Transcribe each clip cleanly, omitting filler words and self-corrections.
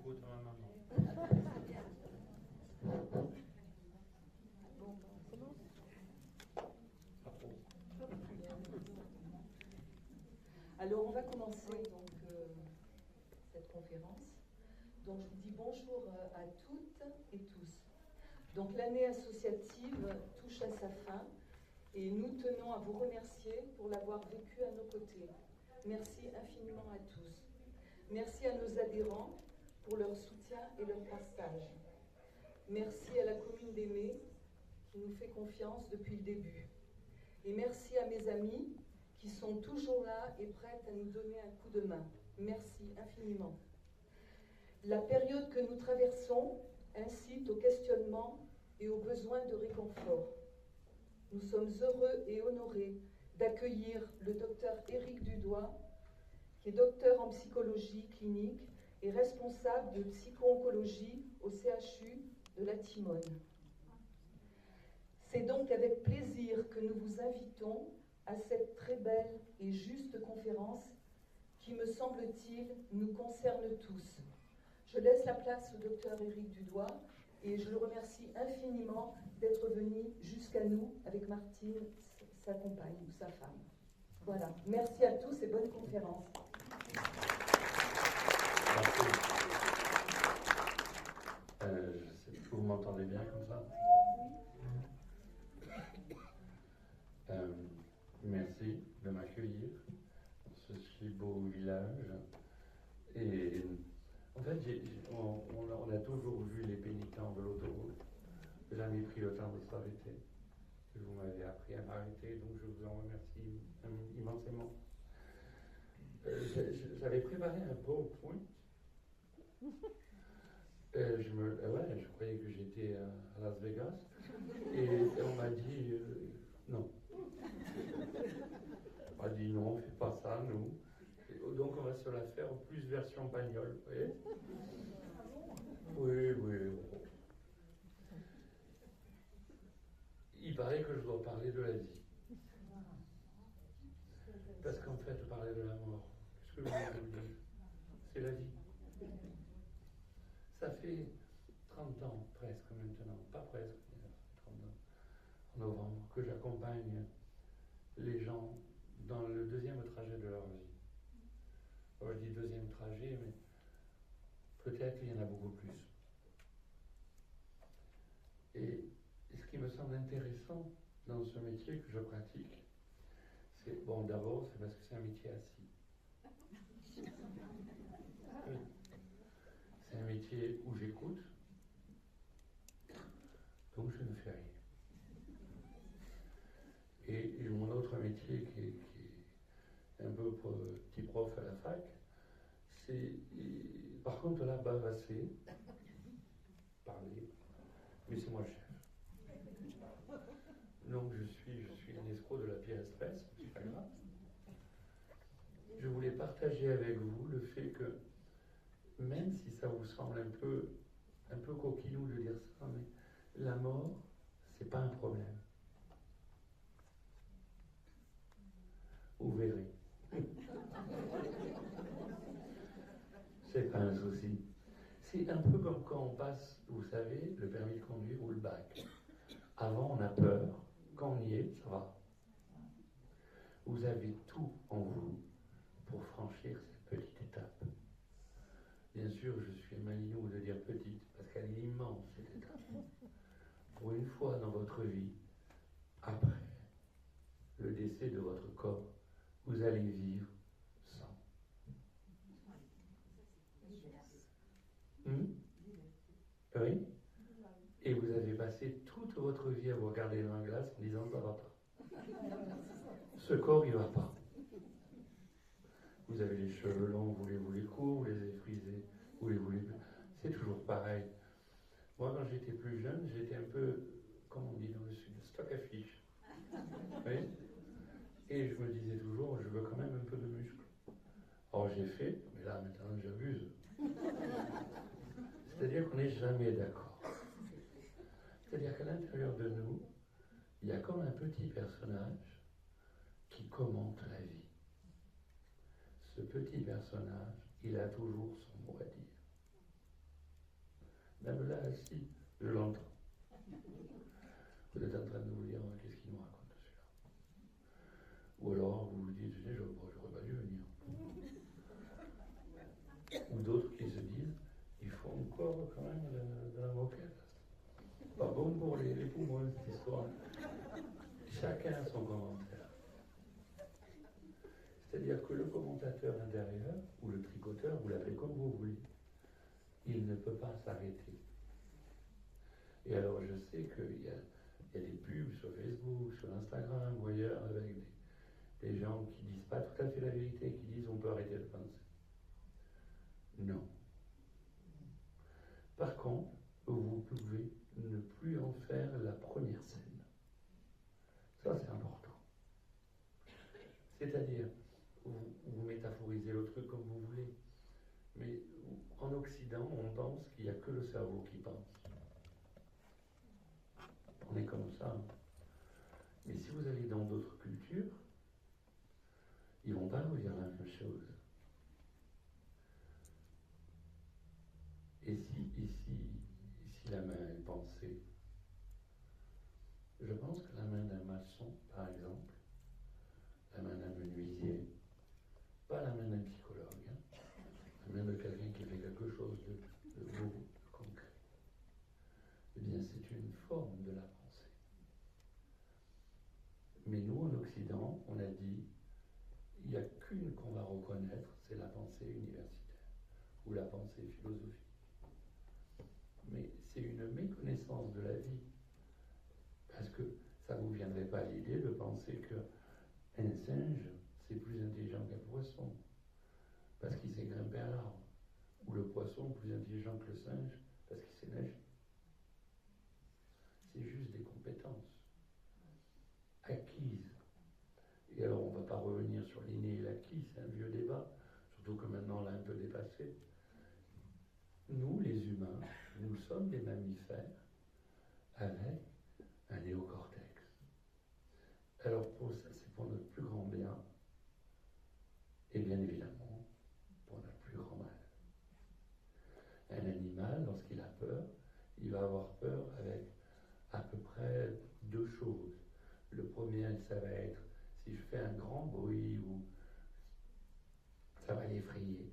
j'écoute ma maman. Alors on va commencer donc cette conférence. Donc je vous dis bonjour à toutes et tous. Donc l'année associative touche à sa fin et nous tenons à vous remercier pour l'avoir vécu à nos côtés. Merci infiniment à tous. Merci à nos adhérents pour leur soutien et leur partage. Merci à la commune d'Aimé qui nous fait confiance depuis le début. Et merci à mes amis qui sont toujours là et prêtes à nous donner un coup de main. Merci infiniment. La période que nous traversons incite au questionnement et au besoin de réconfort. Nous sommes heureux et honorés d'accueillir le docteur Éric Dudoit, qui est docteur en psychologie clinique et responsable de psycho-oncologie au CHU de la Timone. C'est donc avec plaisir que nous vous invitons à cette très belle et juste conférence qui, me semble-t-il, nous concerne tous. Je laisse la place au docteur Éric Dudoit et je le remercie infiniment d'être venu jusqu'à nous avec Martine, sa compagne ou sa femme. Voilà, merci à tous et bonne conférence. Vous m'entendez bien comme ça? Merci de m'accueillir dans ce si beau village. Et en fait, on a toujours vu les pénitents de l'autoroute. J'ai jamais pris le temps de s'arrêter. Vous m'avez appris à m'arrêter, donc je vous en remercie immensément. J'avais préparé un PowerPoint. Je croyais que j'étais à Las Vegas et on m'a dit non. On m'a dit non, on ne fait pas ça, nous. Et donc on va se la faire plus version bagnole, vous voyez? Oui. Il paraît que je dois parler de la vie. Parce qu'en fait, parler de la mort, qu'est-ce que je veux vous dire? C'est la vie. Ça fait 30 ans, presque maintenant, pas presque, 30 ans, en novembre, que j'accompagne les gens dans le deuxième trajet de leur vie. Alors, je dis deuxième trajet, mais peut-être il y en a beaucoup plus. Et ce qui me semble intéressant dans ce métier que je pratique, c'est, bon, d'abord, c'est parce que c'est un métier assis. Oui. C'est un métier où j'écoute, donc je ne fais rien. Et mon autre métier, qui est un peu petit prof à la fac, c'est, par contre, là, bavasser, parler, mais c'est moi le chef. Donc je suis un escroc de la pire espèce, c'est pas grave. Je voulais partager avec vous le fait que, même si ça vous semble un peu coquillou de dire ça, mais la mort, c'est pas un problème. Vous verrez. C'est pas un souci. C'est un peu comme quand on passe, vous savez, le permis de conduire ou le bac. Avant, on a peur. Quand on y est, ça va. Vous avez tout en vous pour franchir cette petite étape. Bien sûr, je suis malinou de dire petite, parce qu'elle est immense, cette étape. Pour une fois dans votre vie, après le décès de votre corps, vous allez vivre sans. Oui? Et vous avez passé toute votre vie à vous regarder dans la glace en disant ça va pas. Ce corps, il va pas. Vous avez les cheveux longs, voulez-vous les courts, vous les avez frisés, voulez-vous les... C'est toujours pareil. Moi, quand j'étais plus jeune, j'étais un peu, comme on dit dans le sud, stock à fiche. Oui? Et je me disais toujours, je veux quand même un peu de muscle. Or, j'ai fait, mais là, maintenant, j'abuse. C'est-à-dire qu'on n'est jamais d'accord. C'est-à-dire qu'à l'intérieur de nous, il y a comme un petit personnage qui commente la vie. Ce petit personnage, il a toujours son mot à dire. Ah si, je l'entends. Vous êtes en train de vous dire, qu'est-ce qu'il nous raconte celui-là? Ou alors vous vous dites, j'aurais pas dû venir. Ou d'autres qui se disent, il faut encore quand même de la moquette. Pas bon pour les poumons cette histoire. Chacun a son commentaire. C'est-à-dire que le commentateur intérieur, ou le tricoteur, vous l'appelez comme vous voulez, il ne peut pas s'arrêter. Et alors je sais qu'il y a des pubs sur Facebook, sur Instagram ou ailleurs avec des gens qui disent pas tout à fait la vérité, qui disent on peut arrêter de penser. Non. Par contre, vous pouvez ne plus en faire la première scène. Ça, c'est important. C'est-à-dire, vous métaphorisez le truc comme vous voulez, mais en Occident, on pense qu'il n'y a que le cerveau qui pense. On est comme ça. Mais si vous allez dans d'autres cultures, ils ne vont pas vous dire la même chose. Et si la main est pensée, je pense que la main d'un maçon, par exemple, la main d'un menuisier, pas la main d'un psychologue, hein, la main de quelqu'un qui fait quelque chose de beau, de concret, eh bien c'est une forme de la pensée. Mais nous, en Occident, on a dit, il n'y a qu'une qu'on va reconnaître, c'est la pensée universitaire, ou la pensée philosophique. Mais c'est une méconnaissance de la vie. Parce que ça ne vous viendrait pas à l'idée de penser qu'un singe, c'est plus intelligent qu'un poisson, parce qu'il sait grimper à l'arbre. Ou le poisson plus intelligent que le singe, parce qu'il sait nager. C'est juste des compétences acquises. Et alors on ne va pas revenir sur l'inné et l'acquis, c'est un vieux débat, surtout que maintenant on l'a un peu dépassé. Nous, les humains, nous sommes des mammifères avec un néocortex. Alors pour ça, c'est pour notre plus grand bien, et bien évidemment, pour notre plus grand mal. Un animal, lorsqu'il a peur, il va avoir peur avec à peu près deux choses. Le premier, ça va être si je fais un grand bruit ou ça va l'effrayer.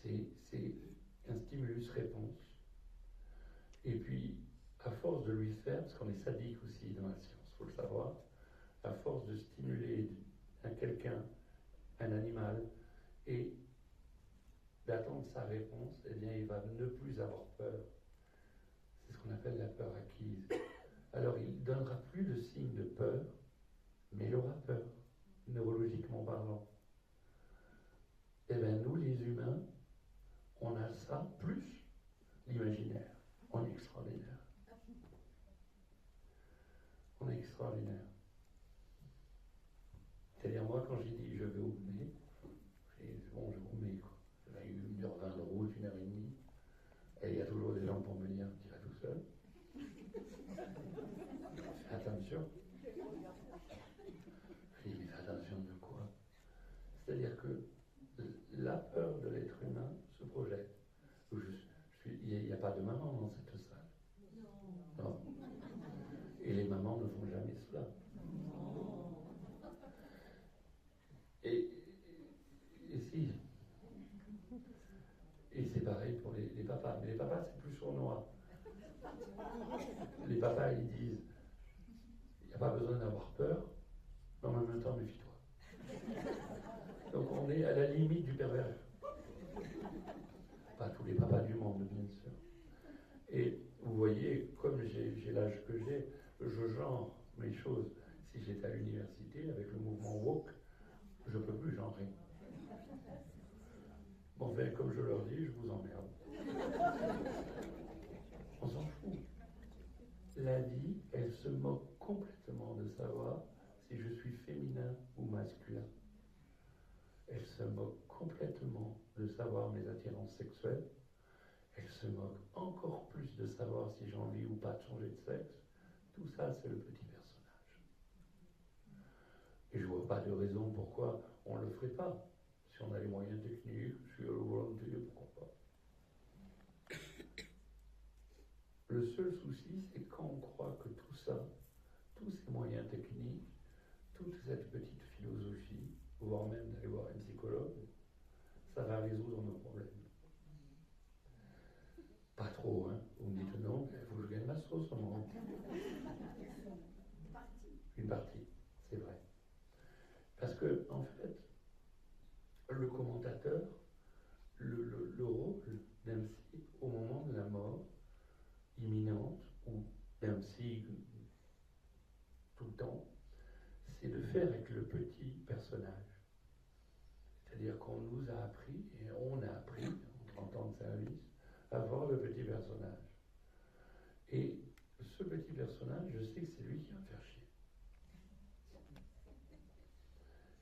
C'est un stimulus-réponse. Et puis, à force de lui faire, parce qu'on est sadique aussi dans la science, il faut le savoir, à force de stimuler à quelqu'un, un animal, et d'attendre sa réponse, eh bien, il va ne plus avoir peur. C'est ce qu'on appelle la peur acquise. Alors, il ne donnera plus de signes de peur, mais il aura peur, neurologiquement parlant. Eh bien, nous, les humains, on a ça, plus l'imaginaire. On est extraordinaire. On est extraordinaire. C'est-à-dire, moi, quand j'ai dit je vais au Mets, j'ai dit bon, je vais au Mets, quoi. J'ai eu 1h20 de route, 1h30. Et il y a toujours des gens pour me dire, tu vas tout seul. Fais attention. Je dis, mais fais attention de quoi? C'est-à-dire que la peur de l'être humain se projette. Il n'y a pas de maman dans cette salle. Non. Et les mamans ne font jamais cela. Et si. Et c'est pareil pour les papas. Mais les papas, c'est plus sournois. Les papas, ils disent, il n'y a pas besoin d'avoir peur, mais en même temps, méfie-toi. Donc on est à la limite du pervers. Pas tous les papas du monde, bien sûr. Et vous voyez, comme j'ai l'âge que j'ai, je genre mes choses. Si j'étais à l'université avec le mouvement woke, je ne peux plus genrer. Bon, ben, comme je leur dis, je vous emmerde. On s'en fout. La vie, elle se moque complètement de savoir si je suis féminin ou masculin. Elle se moque complètement de savoir mes attirances sexuelles. Elle se moque encore plus de savoir si j'ai envie ou pas de changer de sexe. Tout ça, c'est le petit personnage. Et je ne vois pas de raison pourquoi on ne le ferait pas. Si on a les moyens techniques, je suis à la volonté, pourquoi pas. Le seul souci, c'est quand on croit que tout ça, tous ces moyens techniques, toute cette petite philosophie, voire même d'aller voir un psychologue, ça va résoudre nos problèmes. Pas trop, hein. Vous me dites non, il faut que je gagne ma sauce au moment. Une partie, c'est vrai. Parce que, en fait, le commentateur, le rôle d'un psy au moment de la mort imminente, ou d'un psy tout le temps, c'est de faire avec le petit personnage. C'est-à-dire qu'on nous a appris, et on a appris, en 30 ans de service, à voir le petit personnage. Et ce petit personnage, je sais que c'est lui qui va me faire chier.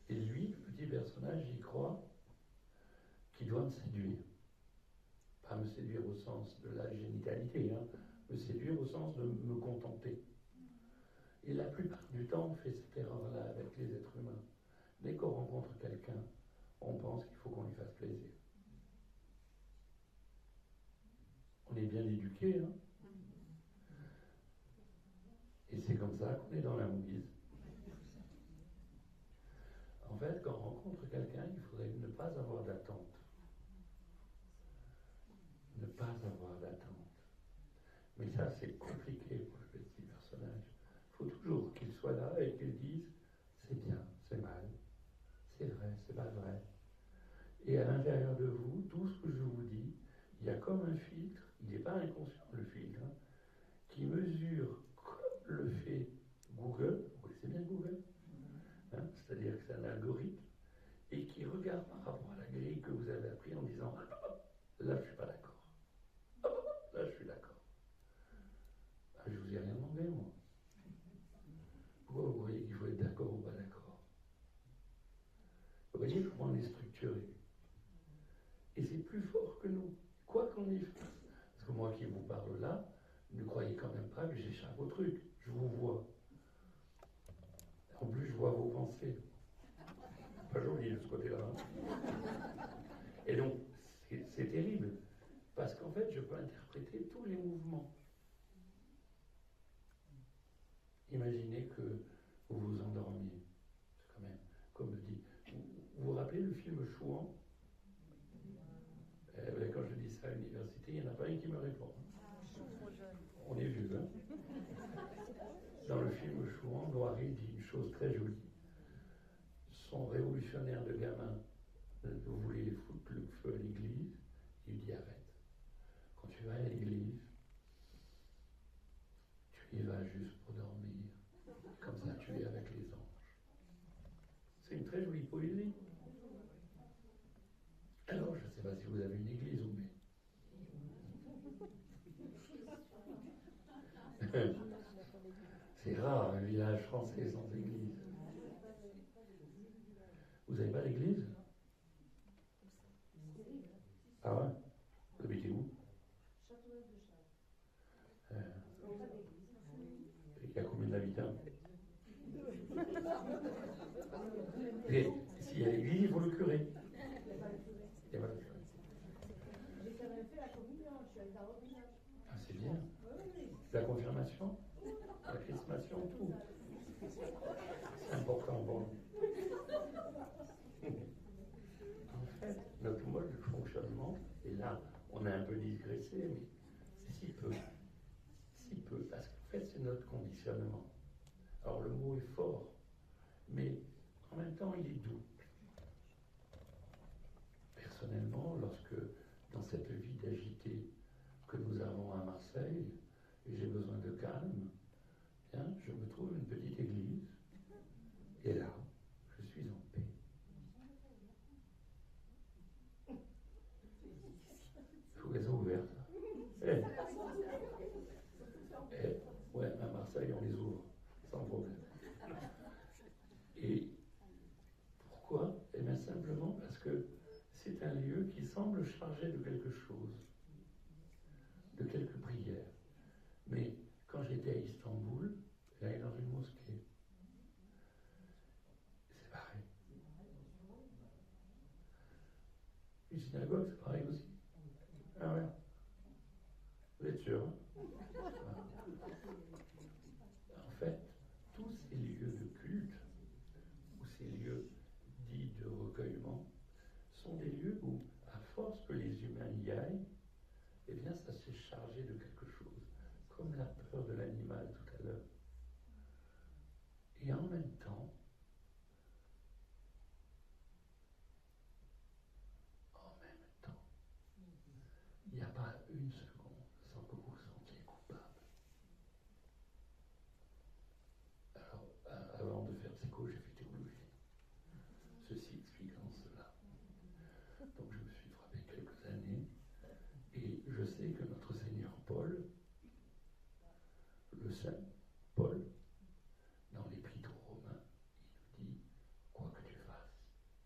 Et lui, le petit personnage, j'y crois, qui doit me séduire. Pas me séduire au sens de la génitalité, hein, me séduire au sens de me contenter. Et la plupart du temps, on fait cette erreur-là avec les êtres humains. Dès qu'on rencontre quelqu'un, on pense qu'il faut qu'on lui fasse plaisir. On est bien éduqué, hein. Et c'est comme ça qu'on est dans la mouise. En fait, quand on rencontre quelqu'un, il faudrait ne pas avoir d'attente. Ne pas avoir d'attente. Mais ça, c'est compliqué pour le petit personnage. Il faut toujours qu'il soit là et qu'il dise c'est bien, c'est mal, c'est vrai, c'est pas vrai. Et à l'intérieur de vous, tout ce que je vous dis, il y a comme un filtre, il n'est pas inconscient le filtre, hein, qui mesure comme le fait Google, vous connaissez bien Google, hein, c'est-à-dire que c'est un algorithme, et qui regarde par rapport à la grille que vous avez appris en disant là je suis pas d'accord, là je suis d'accord. Je ne vous ai rien demandé, moi. Pourquoi vous croyez qu'il faut être d'accord ou pas d'accord? Vous voyez comment on est structuré. Et c'est plus fort que nous, quoi qu'on y fasse. Parce que moi qui vous parle là, ne croyez quand même pas que j'échappe au truc. Je vous vois. En plus, je vois vos pensées. Pas joli de ce côté-là. Hein. Et donc, c'est terrible. Parce qu'en fait, je peux interpréter tous les mouvements. Imaginez que vous vous endormiez. C'est quand même, comme le dit. Vous vous rappelez le film Chouan? Quand je dis ça à l'université, il n'y en a pas un qui me répond. On est vieux, hein? Dans le film Chouan, Noiry dit une chose très jolie. Son révolutionnaire de gamin voulait foutre le feu à l'église, il dit arrête. Quand tu vas à l'église, tu y vas juste pour dormir. Comme ça, tu es avec les anges. C'est une très jolie poésie. Alors, je ne sais pas si vous avez une église ou mais. C'est rare, un village français sans église. Vous n'avez pas d'église? Ah ouais? Vous habitez où? Il y a combien d'habitants? Et s'il y a l'église, il faut le curé. Il n'y a pas le curé. Ah, c'est bien. La confirmation, la chrismation, tout. C'est important pour nous. En fait, notre mode de fonctionnement, et là, on a un peu digressé, mais c'est si peu. Si peu, parce qu'en fait, c'est notre conditionnement. Alors, le mot est fort, mais en même temps, il est doux. Personnellement, lorsque, dans cette vie d'agité que nous avons à Marseille, et j'ai besoin de calme, bien, je me trouve une petite église, et là, je suis en paix. Il faut qu'elles soient ouvertes. Ouais, à Marseille, on les ouvre, sans problème. Et pourquoi? Eh bien, simplement parce que c'est un lieu qui semble chargé de quelque chose, de quelques prières. Mais quand j'étais à Istanbul, j'allais dans une mosquée. C'est pareil. Une synagogue, c'est pareil aussi. Ah ouais. Vous êtes sûr, hein? y aille, eh bien ça s'est chargé de quelque chose, comme la peur de l'animal tout à l'heure. Et en même temps, il n'y a pas une seconde sans que vous vous sentiez coupable. Alors, avant de faire psycho, j'ai fait théologie. Ceci expliquant cela. Donc je me suis frappé quelques années, et je sais que notre Seigneur Paul, le Saint Paul, dans l'Épître aux Romains, il nous dit, quoi que tu fasses,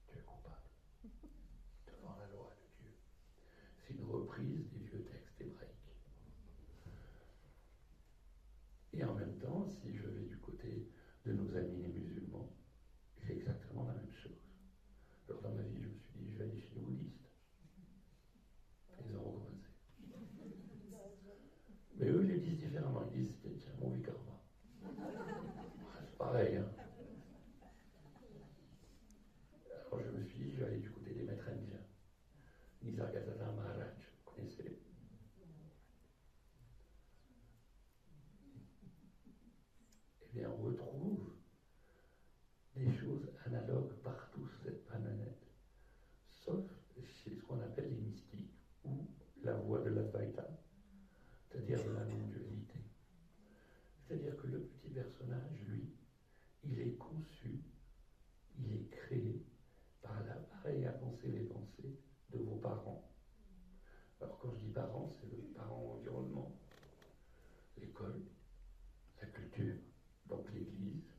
tu es coupable devant la loi de Dieu. C'est une reprise des vieux textes hébraïques. Et en même temps, si je vais du côté de nos amis les musulmans, c'est exactement la même chose. Alors dans ma vie, je me suis dit, je vais aller chez les bouddhistes. Ils ont recommencé. Mais eux, ils le disent différemment. Ils disent, c'est un mauvais karma. C'est pareil, hein. Alors je me suis dit, je vais aller du côté des maîtres indiens. Nisargadatta Maharaj, vous connaissez? Eh bien, on retrouve des choses analogues partout sur cette planète, sauf chez ce qu'on appelle les mystiques, ou la voie de l'Advaita, c'est-à-dire de la non-dualité. C'est-à-dire que le petit personnage, lui, il est conçu, il est créé par l'appareil à penser les pensées de vos parents. Alors quand je dis parents, c'est le parent environnement, l'école, la culture, donc l'église,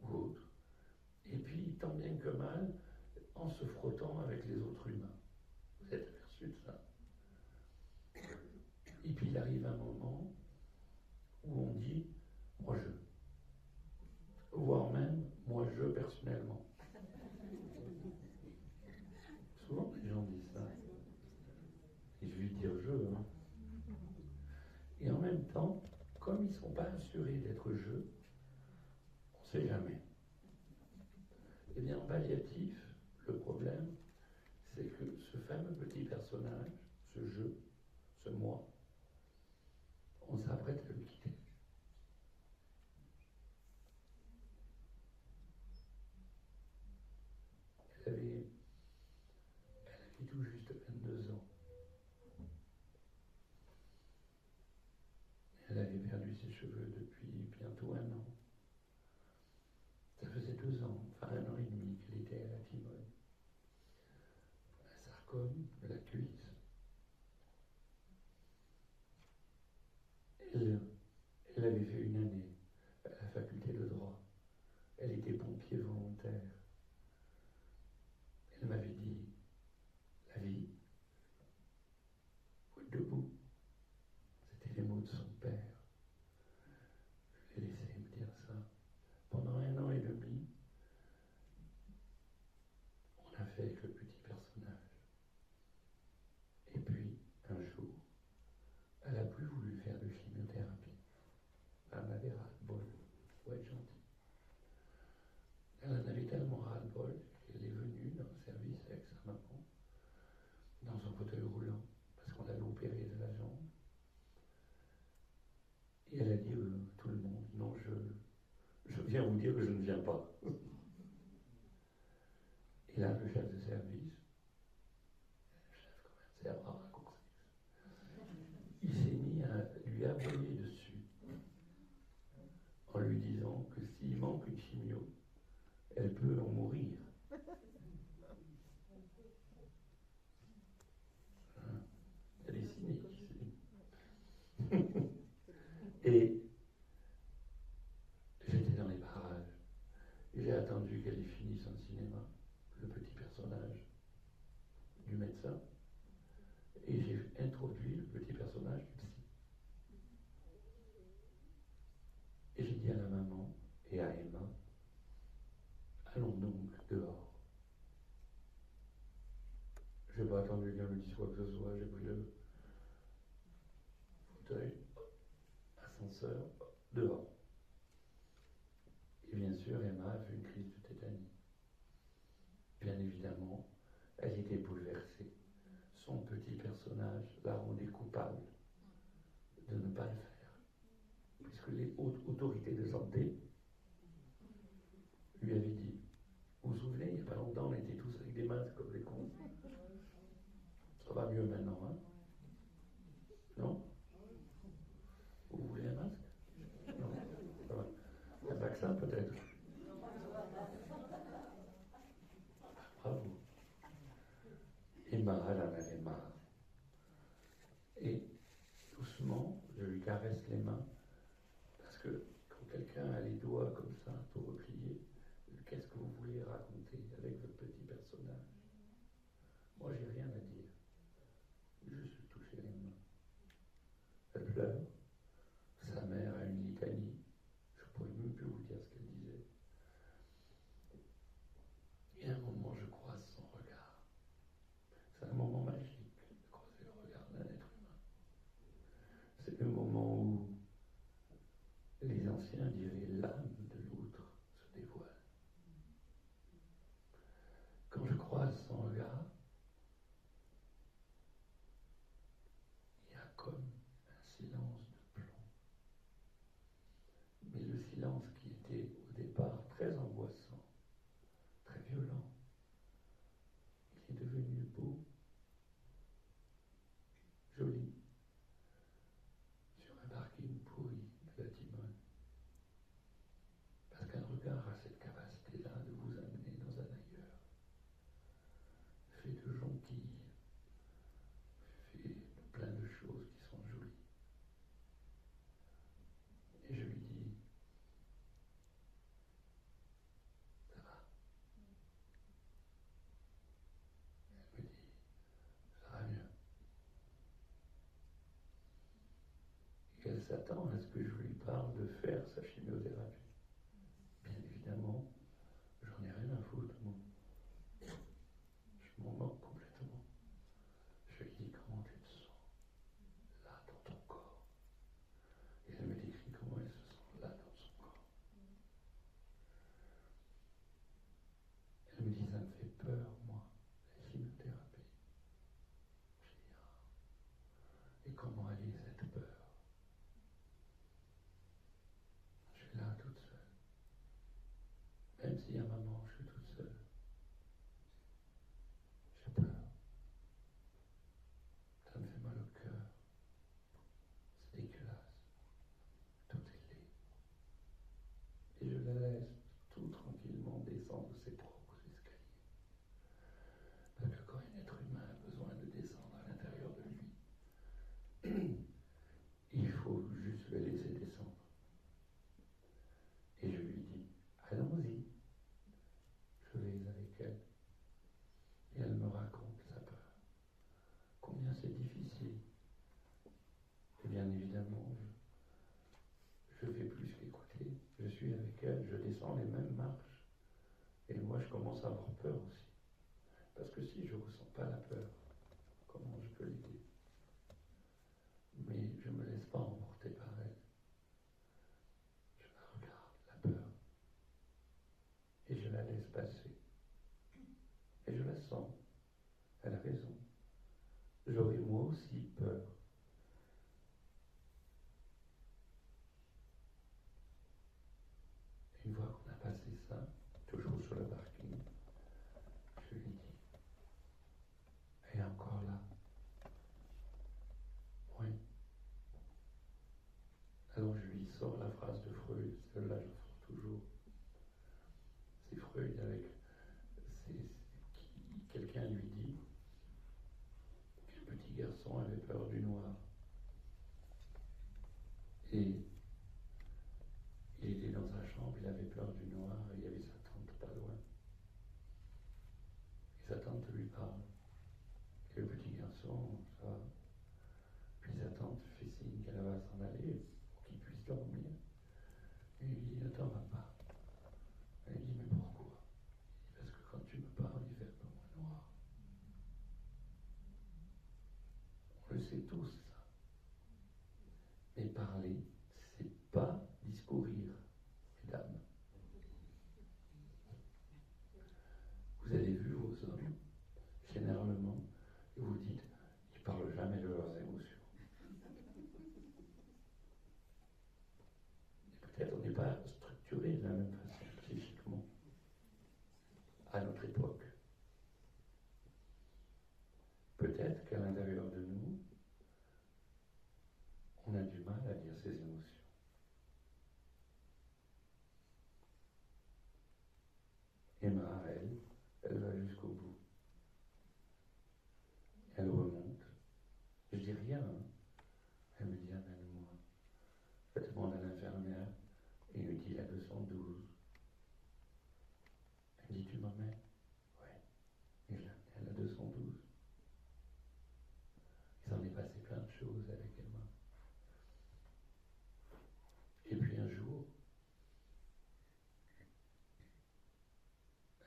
ou autre. Et puis, tant bien que mal, en se frottant avec les autres humains. Vous êtes aperçu de ça? Et puis il arrive un moment où on dit moi je, voire même moi je personnellement. Souvent les gens disent ça. Et je vais dire je. Hein. Et en même temps, comme ils ne sont pas assurés d'être je, on ne sait jamais. Eh bien en palliatif, le problème, c'est que ce fameux petit personnage, ce je, ce moi, on s'apprête à le quitter. Elle avait tout juste 22 ans. Elle avait perdu ses cheveux depuis bientôt un an. Ça faisait 2 ans, enfin 1 an et demi qu'elle était à la thyroïde. Un sarcome de la cuisse. Elle avait fait une année à la faculté de droit. Elle était pompier volontaire. Elle m'avait dit, la vie, faut être debout. C'était les mots de son père. Je l'ai laissé me dire ça. Pendant 1 an et demi, on a fait avec le petit personnage. Et puis, un jour, elle n'a plus voulu faire de chimiothérapie. Elle en avait ras-le-bol, faut être gentil. Elle en avait tellement ras-le-bol qu'elle est venue dans le service avec sa maman, dans son fauteuil roulant, parce qu'on l'avait opéré de la jambe. Et elle a dit à tout le monde, non, je viens vous dire que je ne viens pas. Et là, le chef de service, le chef commercial a raccourci, il s'est mis à lui aboyer dessus, en lui disant que s'il manque une chimio, elle peut en mourir. Hein? Elle est cynique ici. Et j'étais dans les parages. J'ai attendu qu'elle ait fini son cinéma, le petit personnage du médecin, et j'ai introduit le petit personnage du psy. Et j'ai dit à la maman et à Emma, allons donc dehors. Je n'ai pas attendu qu'elle me dise quoi que ce soit, j'ai pris le fauteuil, ascenseur, dehors. Et bien sûr, Emma a fait une crise de tétanie. Bien évidemment, elle était bouleversée. personnage l'a rendu coupable de ne pas le faire. Puisque les autorités de santé lui avaient dit, vous vous souvenez, il n'y a pas longtemps, on était tous avec des masques comme des cons. Ça va mieux maintenant, hein? Non? Vous voulez un masque? Non? Ça va. Un vaccin peut-être? Bravo. Emma, elle en avait marre. Et doucement, je lui caresse les mains, parce que quand quelqu'un a les doigts comme ça, tout repliés, qu'est-ce que vous voulez raconter avec votre petit personnage? Moi, j'ai rien à dire. Juste toucher les mains. Elle pleure. Sa mère a une litanie. Je ne pourrais même plus vous dire ce qu'elle disait. Et à un moment, je croise son regard. C'est un moment magique de croiser le regard d'un être humain. C'est le moment où les anciens diraient l'âme de l'autre se dévoile. Quand je croise son regard, il y a comme un silence de plomb. Mais le silence qui était au départ très angoissant, très violent, il est devenu beau, joli, sur un parking pourri de la Timone. Parce qu'un regard a cette capacité-là de vous amener dans un ailleurs, fait de jonquilles, fait de plein de choses qui sont jolies. Et je lui dis, ça va? Elle me dit, ça va mieux. Et elle s'attend à ce que je lui parle de faire sa chimiothérapie. Bien évidemment, j'en ai rien à foutre, moi. Je m'en moque complètement. Je lui dis, comment tu te sens là dans ton corps? Et elle me décrit comment elle se sent là dans son corps. Elle me dit, ça me fait peur, moi, la chimiothérapie. Je dis, ah. Et comment allier cette peur? Je suis là toute seule. Même s'il y a maman, je suis toute seule. J'ai peur. Ça me fait mal au cœur. C'est dégueulasse. Tout est laid. Et je la laisse tout tranquillement descendre ses propres escaliers. Parce que quand un être humain a besoin de descendre à l'intérieur de lui, il faut juste le laisser descendre. Et je lui dis, allons-y. Je vais avec elle. Et elle me raconte sa peur. Combien c'est difficile. Et bien évidemment, je fais plus qu'écouter. Je suis avec elle, je descends les mêmes marches. Et moi, je commence à avoir peur aussi. Parce que si je ne ressens pas la peur, comment je peux l'aider? Mais je ne me laisse pas emporter par elle. Je la regarde, la peur. Et je la laisse passer. Et je la sens. Elle a raison. J'aurais moi aussi peur. Une fois qu'on a passé ça, toujours sur le parking, je lui dis, elle est encore là. Oui. Alors je lui sors la phrase de Freud, celle-là je la sors toujours. C'est Freud avec, quelqu'un lui dit qu'un petit garçon avait peur du noir. Et il était dans sa chambre, il avait peur du noir, et il y avait sa tante pas loin. Et sa tante lui parle. Et le petit garçon, ça va. Puis sa tante fait signe qu'elle va s'en aller pour qu'il puisse dormir. Et il dit, attends papa. Elle dit, mais pourquoi? Parce que quand tu me parles, il fait un peu moins noir. On le sait tous, ça. Mais parler, c'est pas discourir, mesdames. Vous avez vu vos hommes, généralement, et vous dites, ils parlent jamais de qu'à l'intérieur de nous, on a du mal à dire ses émotions. Emma, elle va jusqu'au bout. Elle remonte. Je dis rien. Hein. Elle me dit, amène-moi. Je demande à l'infirmière et il me dit, la 212. Elle me dit, tu m'emmènes? Ouais. Et je l'amène à la 212. Il s'en est passé plein de choses avec Emma. Et puis un jour,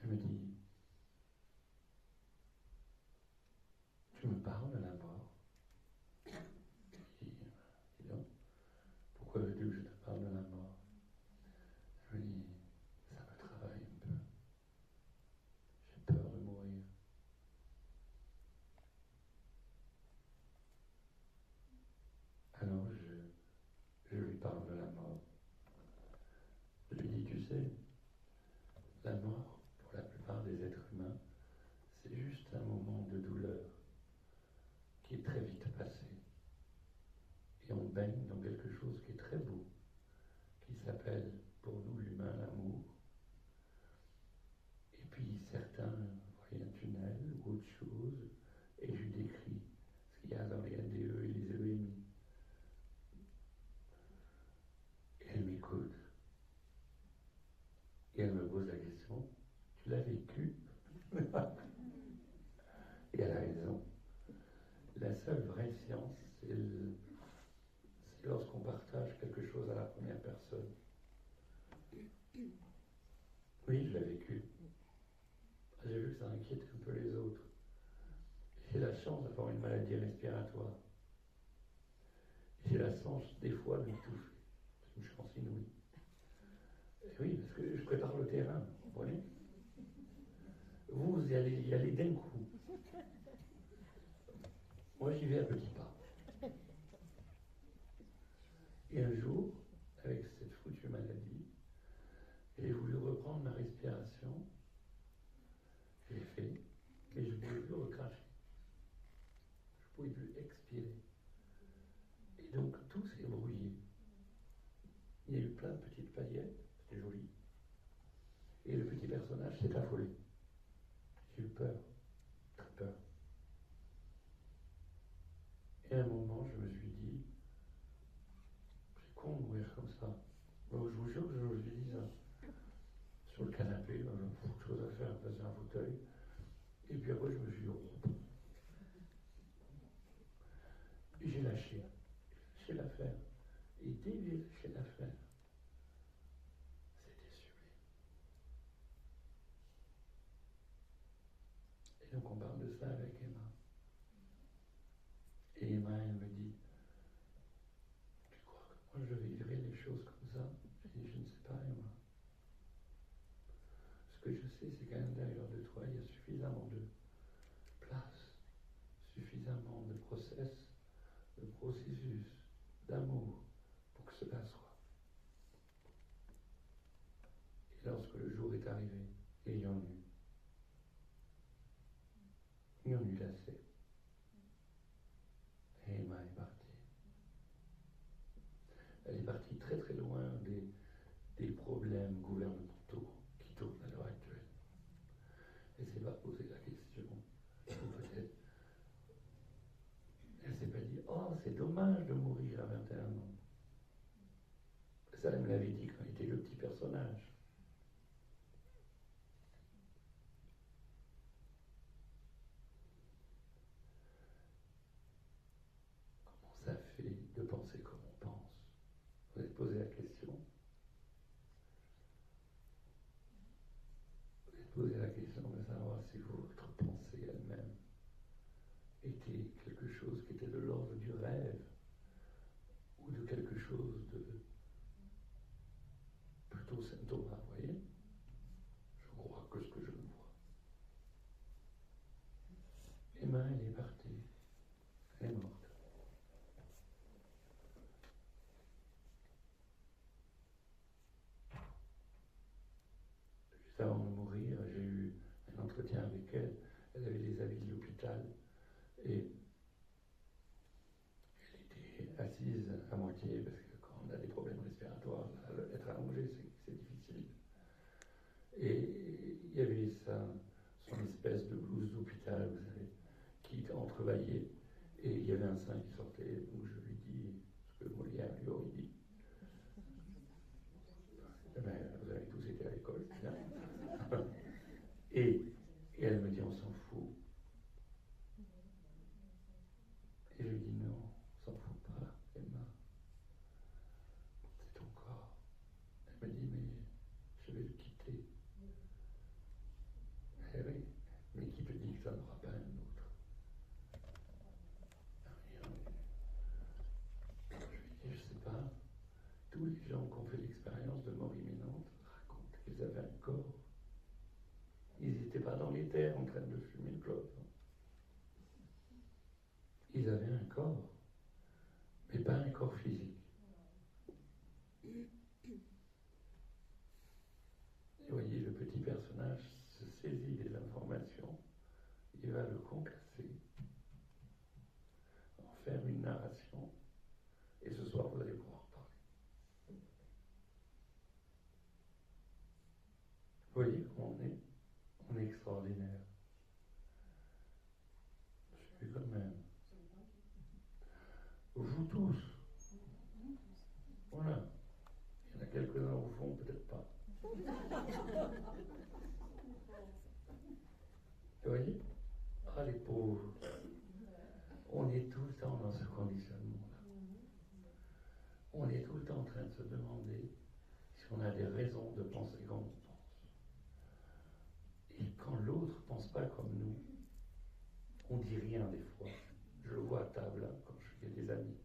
elle me dit, tu me parles de la mort? Je dis donc, pourquoi veux-tu que je te parle de la mort? Elle me dit, ça me travaille un peu. J'ai peur de mourir. Alors je lui parle de la mort. Je lui dis, tu sais, la mort, pour la plupart des êtres humains, c'est juste un moment de douleur qui est très vite passé. Et on baigne dans quelque chose qui est très beau, qui s'appelle, pour nous l'humain, l'amour. Et puis certains voient un tunnel ou autre chose, et je lui décris ce qu'il y a dans les NDE et les EMI. Et elle m'écoute. Et elle me pose la question, tu l'as vécu? Et elle a raison. La seule vraie science, c'est lorsqu'on partage quelque chose à la première personne. Oui, je l'ai vécu. J'ai vu que ça inquiète un peu les autres. J'ai la chance d'avoir une maladie respiratoire. J'ai la chance, des fois, de m'étouffer. C'est une chance inouïe. Et oui, parce que je prépare le terrain, vous comprenez? Vous y allez d'un coup. Moi, j'y vais à petits pas. Et un jour, avec cette foutue maladie, j'ai voulu reprendre ma respiration. Je l'ai fait, mais je ne pouvais plus recracher. Je ne pouvais plus expirer. Et donc, tout s'est brouillé. Il y a eu plein de petites paillettes, c'était joli. Et le petit personnage s'est affolé. J'ai eu peur, très peur. Et à un moment, je me suis dit, c'est con de mourir comme ça. Donc, je vous jure que je me suis dit ça. Sur le canapé, beaucoup de choses à faire, passer un fauteuil. Et puis après, je me suis dit, oh. Et j'ai lâché. J'ai lâché l'affaire. Et dès que j'ai lâché l'affaire, c'était sublime. Et donc, on parle de ça avec Emma. Et Emma, elle me dit, tu crois que moi je vivrai les choses comme ça? Je dis, je ne sais pas, Emma. Ce que je sais, c'est qu'à l'intérieur de toi, il y a suffisamment de place, suffisamment de processus d'amour pour que cela soit. Et lorsque le jour est arrivé, ayant eu assez, et Emma est partie. Elle est partie très très loin des problèmes gouvernementaux qui tournent à l'heure actuelle. Elle ne s'est pas posé la question, ou peut-être, elle ne s'est pas dit, oh c'est dommage de mourir à 21 ans. Ça, elle me l'avait dit quand il était le petit personnage. Comment ça fait de penser comme on pense? Vous avez posé la question? Vous avez posé la question de savoir si votre pensée elle-même était quelque chose qui était de l'ordre du rêve ou de quelque chose de plutôt Saint Thomas, vous voyez? Je crois que ce que je vois. Emma, elle est partie. Elle est morte. Juste avant de mourir, j'ai eu un entretien avec elle. Elle avait les avis de l'hôpital. Et à moitié, parce que quand on a des problèmes respiratoires, être allongé, c'est difficile. Et il y avait son espèce de blouse d'hôpital, vous savez, qui entrevaillait, et il y avait un sein qui sortait, donc je lui dis ce que Molière lui aurait dit. Eh ben, vous avez tous été à l'école, c'est bien. Et elle me dit, on s'en fout. Et je lui dis, non, on s'en fout pas, Emma. C'est ton corps. Elle me dit, mais je vais le quitter. Eh oui, mais qui te dit que ça n'aura pas un autre? Je lui dis, je sais pas. Tous les gens qui ont fait l'expérience de mort imminente racontent qu'ils avaient un corps. Ils n'étaient pas dans les terres en train de fumer une clope. Ils avaient un corps, mais pas un corps physique. Et vous voyez, le petit personnage se saisit des informations, il va le concasser, en faire une narration, et ce soir vous allez pouvoir parler. Vous voyez comment on est extraordinaire. Je suis quand même. Vous tous. Voilà. Il y en a quelques-uns au fond, peut-être pas. Vous voyez? Ah, les pauvres. On est tout le temps dans ce conditionnement-là. On est tout le temps en train de se demander si on a des raisons de penser comme on pense. Et quand l'autre ne pense pas comme nous, on dit rien des fois. Je le vois à table, hein, quand je suis avec des amis.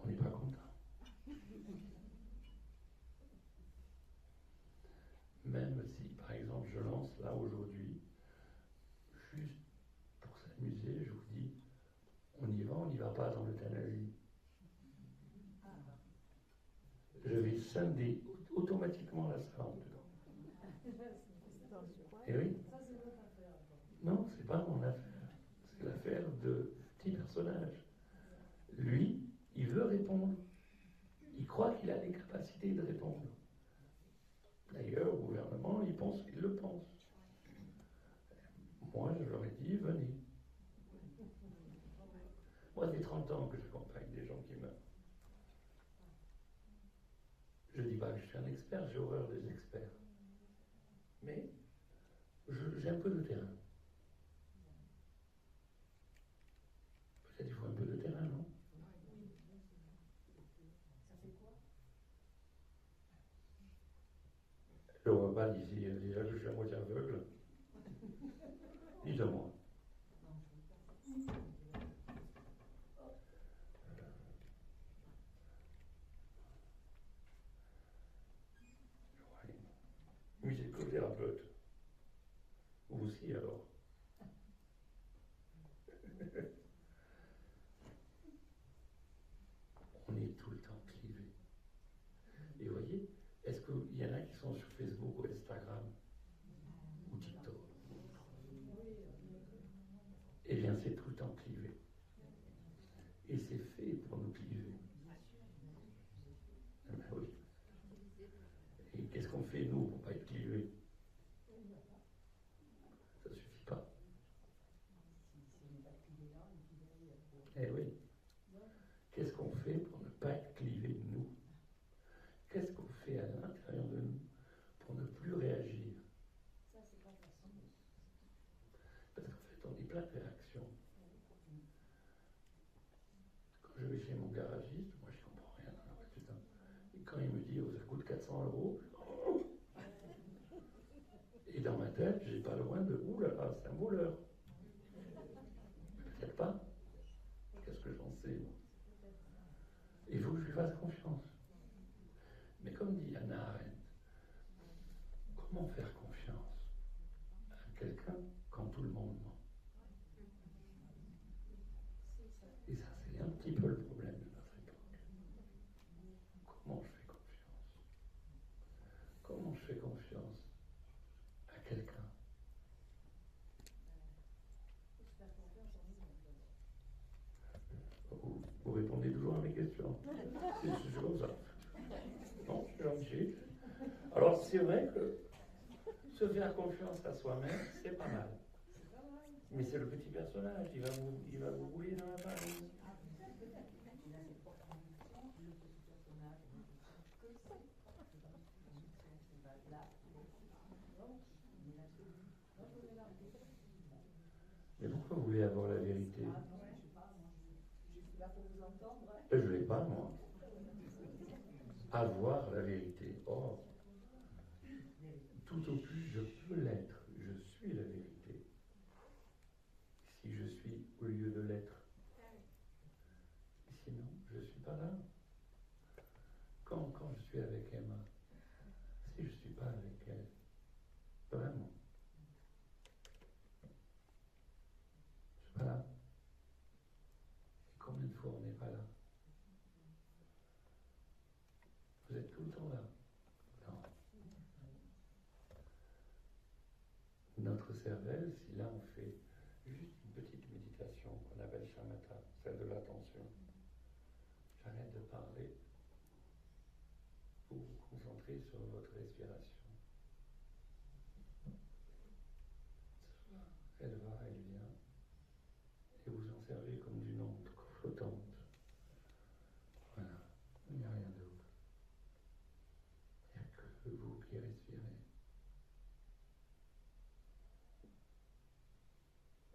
On n'est pas content. Même si, par exemple, je lance là aujourd'hui, juste pour s'amuser, je vous dis, on y va pas dans l'euthanasie. Je vais scinder automatiquement la salle dedans. Et oui. Non, c'est pas mon affaire. C'est l'affaire de petits personnages. Lui, il veut répondre. Il croit qu'il a les capacités de répondre. D'ailleurs, au gouvernement, il pense qu'il le pense. Moi, je leur ai dit, venez. Moi, ça fait 30 ans que j'accompagne des gens qui meurent. Je ne dis pas que je suis un expert, j'ai horreur des experts. Mais j'ai un peu de terrain. Peut-être qu'il faut un peu de terrain, non? Ça fait quoi? Je ne vois pas d'ici, déjà que je suis à moitié aveugle. Dites-moi. Musicothérapeute. Vous aussi alors. On est tout le temps clivé. Et vous voyez, est-ce qu'il y en a qui sont sur Facebook ou Instagram ou TikTok? Eh bien, c'est tout le temps clivé. Et c'est fait pour nous cliver. Ah ben oui. Et qu'est-ce qu'on fait, nous, pour ne pas être clivé? Ça ne suffit pas. Eh oui. Qu'est-ce qu'on fait pour ne pas être clivé, nous? Qu'est-ce qu'on fait à l'intérieur de nous pour ne plus réagir? Ça, c'est pas facile. Parce qu'en fait, on est plein de réactions. Quand je vais chez mon garagiste, moi je comprends rien dans la voiture. Et quand il me dit, oh, ça coûte 400 €, et dans ma tête, j'ai pas loin de, ouh là là, c'est un voleur. Peut-être pas. Qu'est-ce que j'en sais, moi? Il faut que je lui fasse confiance. Mais comme dit Hannah Arendt, comment faire confiance à quelqu'un quand tout le monde ment? Et ça, c'est un petit peu le problème de notre époque. Comment je fais confiance? Comment je fais confiance à quelqu'un? Vous répondez questions. C'est comme ça. Non, je suis gentil. Alors, c'est vrai que se faire confiance à soi-même, c'est pas mal. Mais c'est le petit personnage, il va vous rouler dans la farine. Mais pourquoi vous voulez avoir la vérité? Je suis là pour vous entendre. Je ne l'ai pas, moi. Avoir la vérité. Or, tout au plus, je peux l'être. Je suis la vérité. Si je suis au lieu de l'être. Sinon, je ne suis pas là. Quand je suis avec Emma, si je ne suis pas avec elle, vraiment, je ne suis pas là. Et combien de fois on n'est pas là? Vous êtes tout le temps là. Non. Notre cervelle, si là on fait juste une petite méditation qu'on appelle shamatha, celle de l'attention, j'arrête de parler pour vous concentrer sur votre respiration. Elle va, elle vient, et vous en servez comme d'une encre flottante. Voilà, il n'y a rien d'autre. Il n'y a que vous qui respirez.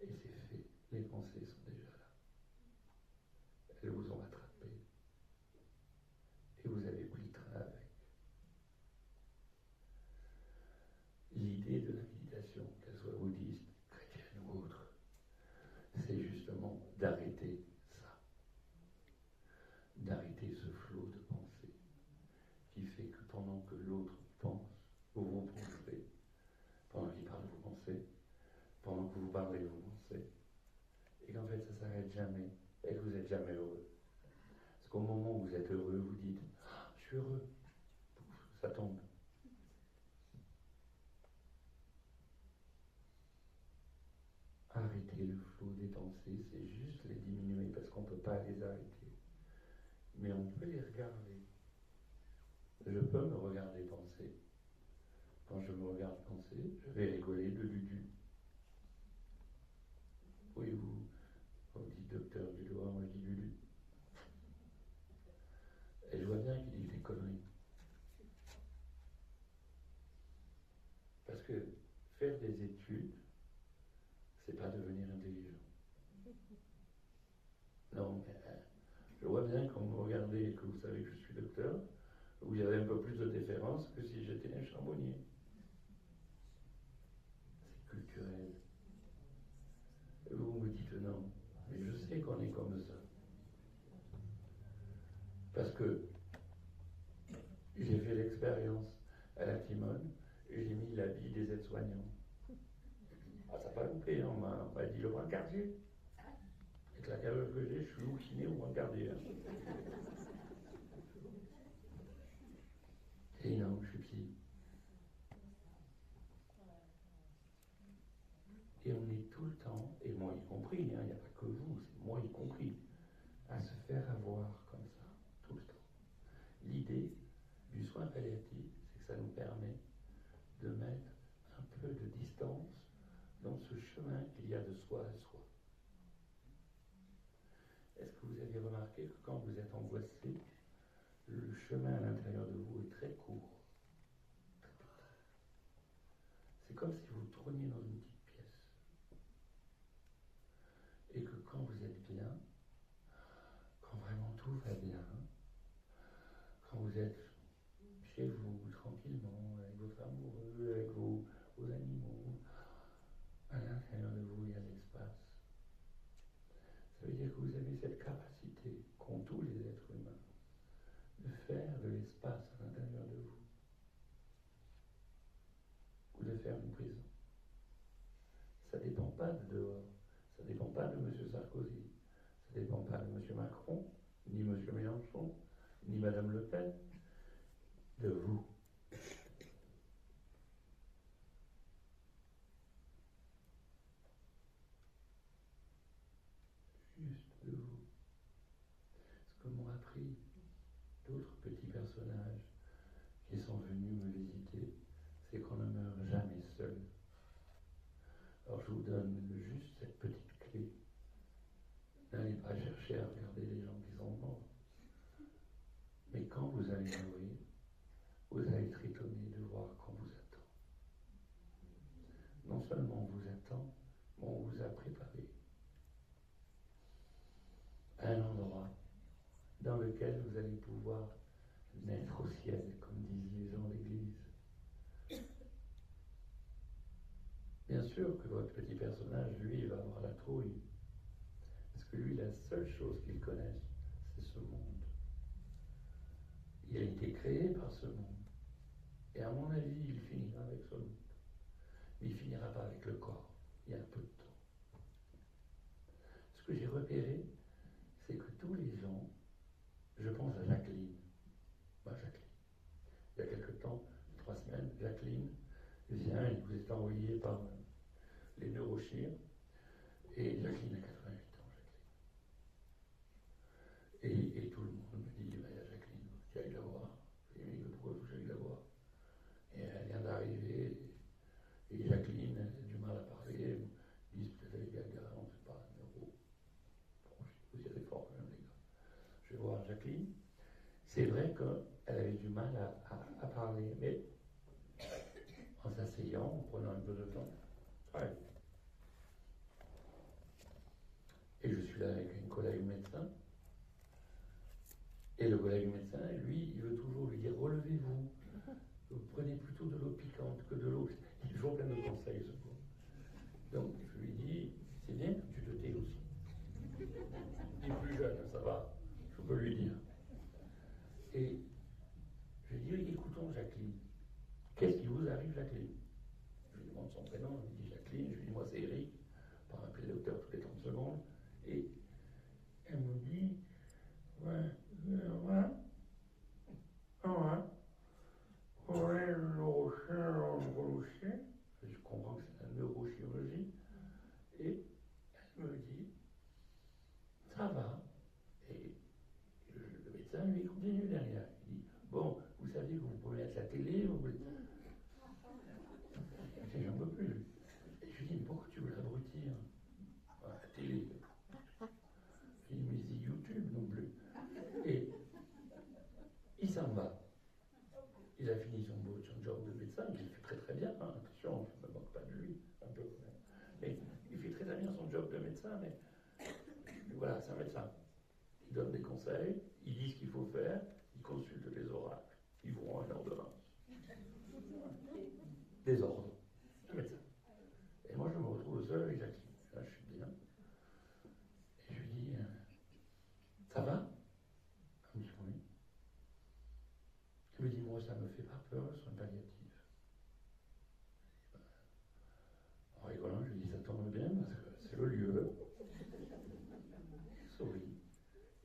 Et c'est fait, les pensées sont déjà là. Elles vous ont attrapé. Et vous avez pris le train avec. L'idée de la méditation, qu'elle soit bouddhiste, chrétienne ou autre, c'est justement d'arrêter ça. D'arrêter ce flot de pensée qui fait que pendant que l'autre pense, vous pensez. Pendant qu'il parle, vous pensez. Pendant que vous parlez, vous pensez. Et qu'en fait, ça ne s'arrête jamais. Et que vous n'êtes jamais heureux. Parce qu'au moment où vous êtes heureux, vous dites « Ah, je suis heureux ». Ça tombe. Arrêter le flot des pensées, c'est juste les diminuer parce qu'on ne peut pas les arrêter. Mais on peut les regarder. Je peux me regarder penser. Quand je me regarde penser, je vais rigoler de Ludu. Oui, vous dites docteur du doigt, moi je dis Lulu. Et je vois bien qu'il dit des conneries. Parce que faire des études, c'est pas devenir intelligent. Non, mais je vois bien quand vous me regardez et que vous savez que je suis docteur, vous avez un peu plus de déférence que si j'étais un charbonnier. C'est culturel. Et vous me dites non, mais je sais qu'on est comme ça. Parce que j'ai fait l'expérience à la Timone, et j'ai mis l'habit des aides-soignants. Ah, ça n'a pas loupé, hein, on m'a dit le brancardier. Avec la carrure que j'ai, je suis kiné au brancardier. Hein. Et non, je suis psy. Et on est tout le temps, et moi y compris, il n'y a pas que vous, c'est moi y compris, à se faire avoir comme ça, tout le temps. L'idée du soin palliatif, c'est que ça nous permet de mettre un peu de distance dans ce chemin qu'il y a de soi à soi. Est-ce que vous avez remarqué que quand vous êtes angoissé, le chemin à l'intérieur de vous est très court, très petit. C'est comme si vous tourniez dans une petite pièce. Et que quand vous êtes bien, quand vraiment tout va bien, quand vous êtes chez vous, tranquillement, avec votre amoureux, avec vos animaux, à l'intérieur de vous, il y a l'espace. Ça veut dire que vous avez cette capacité, qu'ont tous les êtres humains, de faire de l'espace à l'intérieur de vous. Ou de faire une prison. Ça ne dépend pas de dehors. Ça ne dépend pas de M. Sarkozy. Ça ne dépend pas de M. Macron, ni M. Mélenchon, ni Mme Le Pen. De vous. Juste de vous. Ce que m'ont appris appris d'autres petits personnages qui sont venus me visiter, c'est qu'on ne meurt jamais seul. Alors je vous donne juste cette petite clé. N'allez pas chercher à regarder les gens qui sont morts. Mais quand vous allez mourir, vous allez être étonné de voir qu'on vous attend. Non seulement on vous attend, mais on vous a préparé un endroit dans lequel vous allez pouvoir naître au ciel, comme disent les gens de l'Église. Bien sûr que votre petit personnage, lui, il va avoir la trouille. Parce que lui, la seule chose qu'il connaisse, c'est ce monde. Il a été créé par ce monde. Et à mon avis, il finira avec ce monde. Mais il finira pas avec le corps. Il y a un peu de temps. Ce que j'ai repéré, c'est que tous les gens, je pense à Jacqueline. Jacqueline. Il y a quelque temps, 3 semaines, Jacqueline vient, elle vous est envoyée par les neurochires. Et Jacqueline a 88 ans, Jacqueline. Et tout le monde me dit, il y a Jacqueline, j'aille la voir. Et mais pourquoi faut que j'aille la voir? Et elle vient d'arriver, et Jacqueline, elle a du mal à parler. Ils disent peut-être les gaga, on ne sait pas, neuro. Bon, je vous irez fort quand même, les gars. Je vais voir Jacqueline. C'est vrai qu'elle avait du mal à parler, mais en s'asseyant, en prenant un peu de temps, ouais. Et je suis là avec une collègue médecin. Et le collègue médecin, lui, il veut toujours lui dire relevez-vous, vous prenez plutôt de l'eau piquante que de l'eau. Il est toujours plein de conseils, ce coup. Donc je lui dis c'est bien que tu te tais aussi. Il est plus jeune, ça va, je peux lui dire. Et je lui dis écoutons Jacqueline. Qu'est-ce qui vous arrive, Jacqueline? Je lui demande son prénom, elle me dit Jacqueline, je lui dis moi c'est Eric, par appeler le docteur toutes les 30 secondes. Et elle me dit ouais. Je comprends que c'est la neurochirurgie. Et elle me dit ça va. Et le médecin lui continue derrière. Il dit bon, vous savez que vous pouvez mettre la télé, vous pouvez... J'en peux plus. Et je lui dis mais pourquoi tu veux l'abrutir? La télé. Il me dit YouTube non plus. Et il s'en va. Il a fini son job de médecin, qu'il fait très très bien, hein. Attention, je ne me moque pas de lui, un peu quand même. Mais il fait très très bien son job de médecin, mais voilà, c'est un médecin. Il donne des conseils, il dit ce qu'il faut faire, il consulte les oracles, il vous rend une ordonnance. Des ordres, un médecin. Et moi je me retrouve seul avec Jacqueline. Là je suis bien. Et je lui dis, ça va? Elle me dit oui. Je lui dis, moi ça me fait pas peur, le soin palliatif. En rigolant, je lui dis, ça tombe bien parce que c'est le lieu. Elle sourit.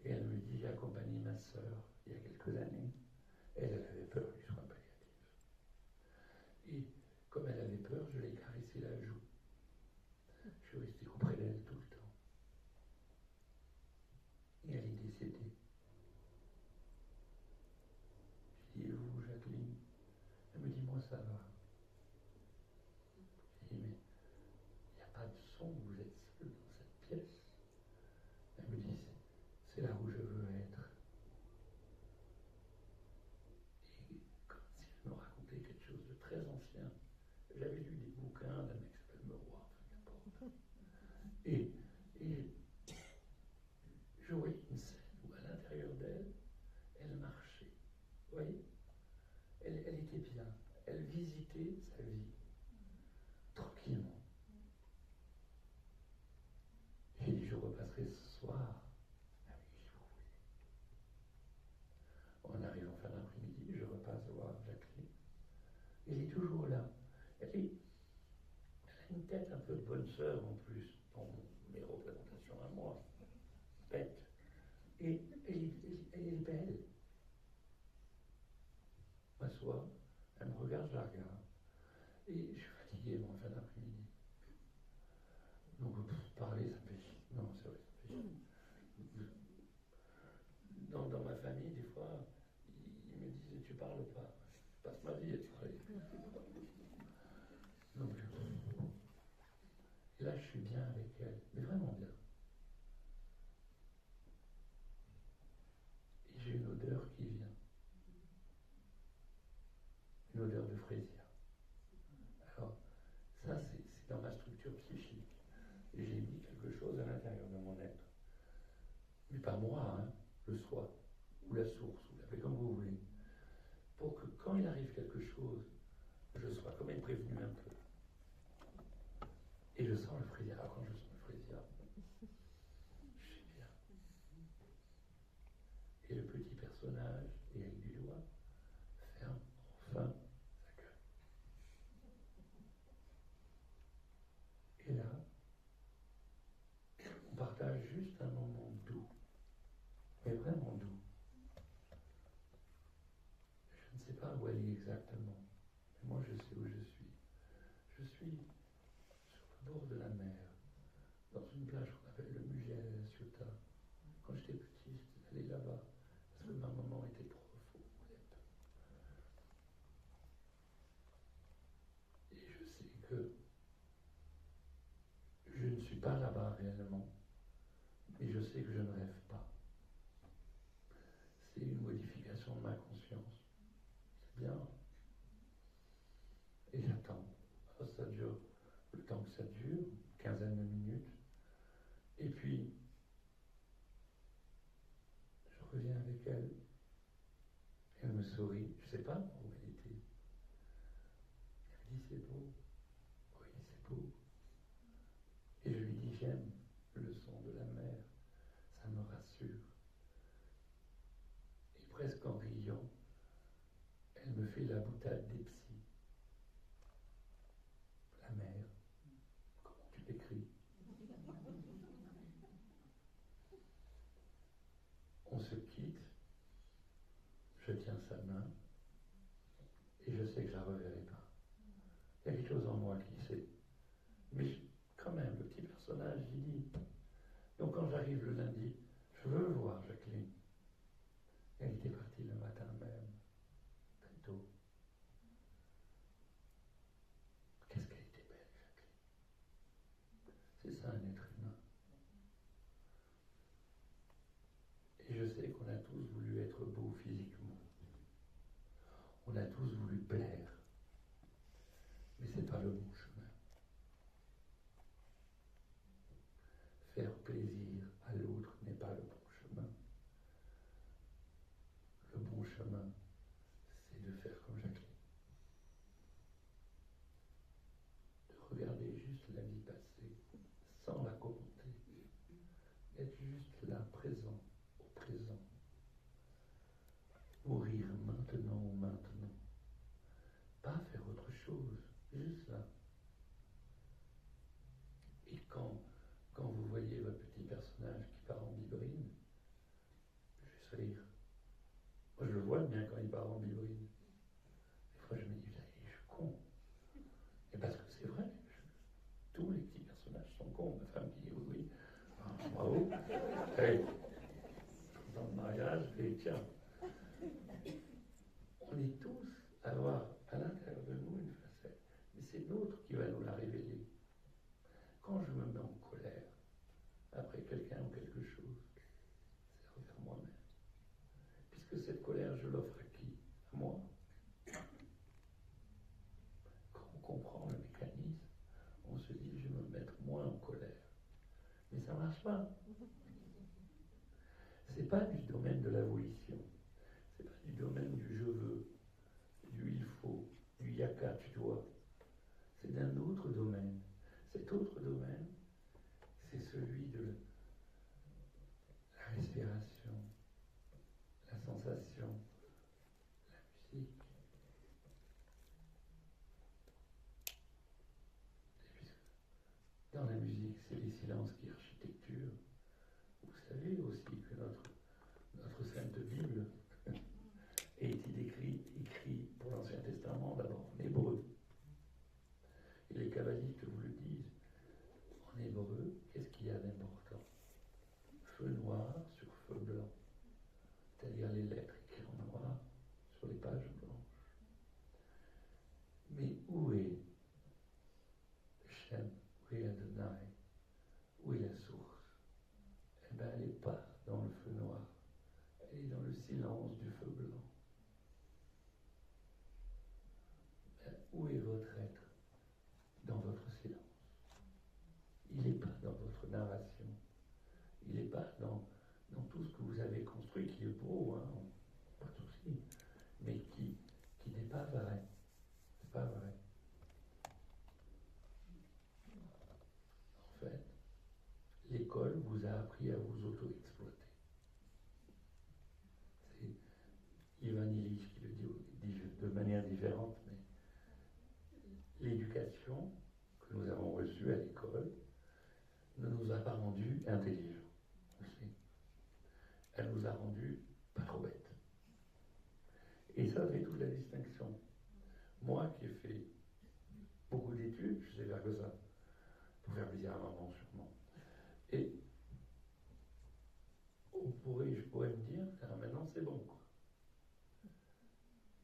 Et elle me dit, j'ai accompagné ma sœur il y a quelques années. Elle avait peur du soin palliatif. Et comme elle avait peur, je l'ai caressé la joue. Je suis resté auprès d'elle tout le temps. Et elle est décédée. Je dis, et vous, Jacqueline? Elle me dit, moi ça va. Je dis, mais il n'y a pas de son, vous êtes seul dans cette pièce. Elle me dit, c'est là où je veux être. Et comme si elle me racontait quelque chose de très ancien. J'avais lu des bouquins d'un mec qui s'appelle Meroy, enfin n'importe. Et je voyais une scène où à l'intérieur d'elle, elle marchait. Vous voyez? Elle était bien. Elle visitait sa vie. Tranquillement. J'ai dit, je repasserai ce soir. Ah oui, si vous voulez. On arrive en fin d'après-midi, je repasse voir Jacqueline. Elle est toujours là. Elle a une tête un peu de bonne sœur en plus, dans mes représentations à moi. Bête. Et elle est belle. Je m'assois, elle me regarde, je la regarde. Et je suis fatigué, moi, en fin d'après-midi. Donc, parler, ça me fait chier. Non, c'est vrai, ça me fait chier. Dans ma famille, parle pas. Je passe ma vie à parler. Donc, et là, je suis bien avec elle, mais vraiment bien. Et j'ai une odeur qui vient. Une odeur de fraisière. Alors, ça, c'est dans ma structure psychique. Et j'ai mis quelque chose à l'intérieur de mon être. Mais pas moi, hein, le soi, ou la source, ou l'appelez comme vous voulez. Pour que quand il arrive quelque chose, je sois quand même prévenu un peu. Et je sens le fraisière. Alors quand je sens le fraisière, je suis bien. Et le petit personnage, Éric Dudois, ferme enfin sa gueule. Et là, on partage juste un moment doux, mais vraiment doux. Je ne sais pas où aller exactement, mais moi je sais où je suis. Je suis sur le bord de la mer, dans une plage qu'on appelle le Mugello à La Ciotat. Quand j'étais petit, j'étais allé là-bas, parce que ma maman était prof au Moulette. Et je sais que je ne suis pas là-bas réellement, mais je sais que je ne rêve pas. C'est une modification de ma conscience. C'est bien. Et j'attends. Alors ça dure le temps que ça dure, une quinzaine de minutes. Et puis, je reviens avec elle. Elle me sourit. Je ne sais pas où elle était. Elle me dit c'est beau. Oui, c'est beau. Et je lui dis j'aime le son de la mer. Ça me rassure. Et presque en riant, elle me fait la boutade des psys. La mer, comment tu l'écris? On se quitte, je tiens sa main, et je sais que je la reverrai pas. Il y a quelque chose en moi qui sait. Mais quand même, le petit personnage, il dit. Donc quand j'arrive le lundi, je veux voir Jacqueline. Elle était partie le matin même, très tôt. Qu'est-ce qu'elle était belle, Jacqueline. C'est ça un être humain. Et je sais qu'on a tous voulu être beaux physiquement. On a tous voulu plaire. Mais c'est pas le bon chemin. Faire plaisir à l'autre n'est pas le bon chemin. Le bon chemin, c'est de faire comme Jacqueline. De regarder juste la vie passée, sans la commenter. Être juste là, présent, au présent. Mourir maintenant ou maintenant. Pas faire autre chose, juste là. Et quand vous voyez votre petit personnage qui part en biberine, juste rire. Moi je le vois bien quand il part en biberine. Des fois je me dis, je suis con. Et parce que c'est vrai, tous les petits personnages sont cons. Ma femme qui dit oui, oui. Ah, bravo. Hey, dans le mariage, et tiens. On est tous à avoir à l'intérieur de nous une facette. Mais c'est l'autre qui va nous la révéler. Quand je me mets en colère après quelqu'un ou quelque chose, c'est envers moi-même. Puisque cette colère, je l'offre à qui? À moi. Quand on comprend le mécanisme, on se dit, je vais me mettre moins en colère. Mais ça ne marche pas. Ce n'est pas du domaine de la volition. Ce n'est pas du domaine du je veux, du il faut, du yaka, tu dois. C'est d'un autre domaine. Cet autre domaine, c'est celui de la respiration, la sensation, la musique. Et puisque dans la musique, c'est les silences qui architecturent. Vous savez aussi que notre Sainte Bible a été écrit pour l'Ancien Testament d'abord en hébreu. Et les kabbalistes vous le disent. En hébreu, qu'est-ce qu'il y a d'important? Feu noir sur feu blanc. C'est-à-dire les lettres écrites en noir sur les pages pas dans le feu noir, elle est dans le silence du feu blanc. Mais où est votre être dans votre silence? Il n'est pas dans votre narration. Il n'est pas dans tout ce que vous avez construit, qui est beau, hein, pas de souci, mais qui n'est pas vrai. C'est pas vrai. En fait, l'école vous a appris à vous auto-exploiter. C'est Ivan Illich qui le dit de manière différente, mais l'éducation que nous avons reçue à l'école ne nous a pas rendus intelligents. Elle nous a rendus pas trop bêtes. Et ça fait toute la distinction. Moi qui ai fait beaucoup d'études, je sais faire que ça, pour faire plaisir à maman sûrement. Et je pourrais me dire, ah, maintenant c'est bon, quoi.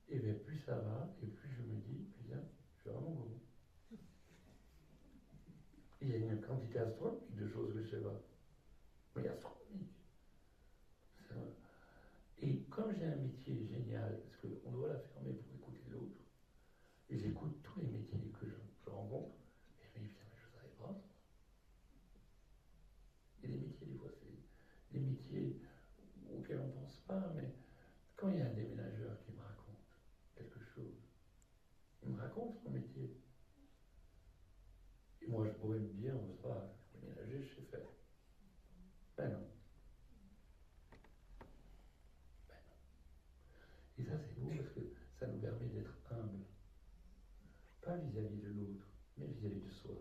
Et bien plus ça va, et plus je me dis, putain, je suis vraiment bon. Il y a une quantité astronomique de choses que je sais pas. Mais astronomique. Et comme j'ai un métier génial, parce qu'on doit la fermer pour écouter l'autre, et j'écoute tous les métiers que je rencontre, et je me dis, putain, mais je ne savais pas. Et les métiers, des fois, c'est des métiers auxquels on ne pense pas, mais quand il y a un déménageur qui me raconte quelque chose, il me raconte son métier. Et moi, je pourrais me dire, ça va, déménager, je sais faire. Ben non. Et ça, c'est beau parce que ça nous permet d'être humbles. Pas vis-à-vis de l'autre, mais vis-à-vis de soi.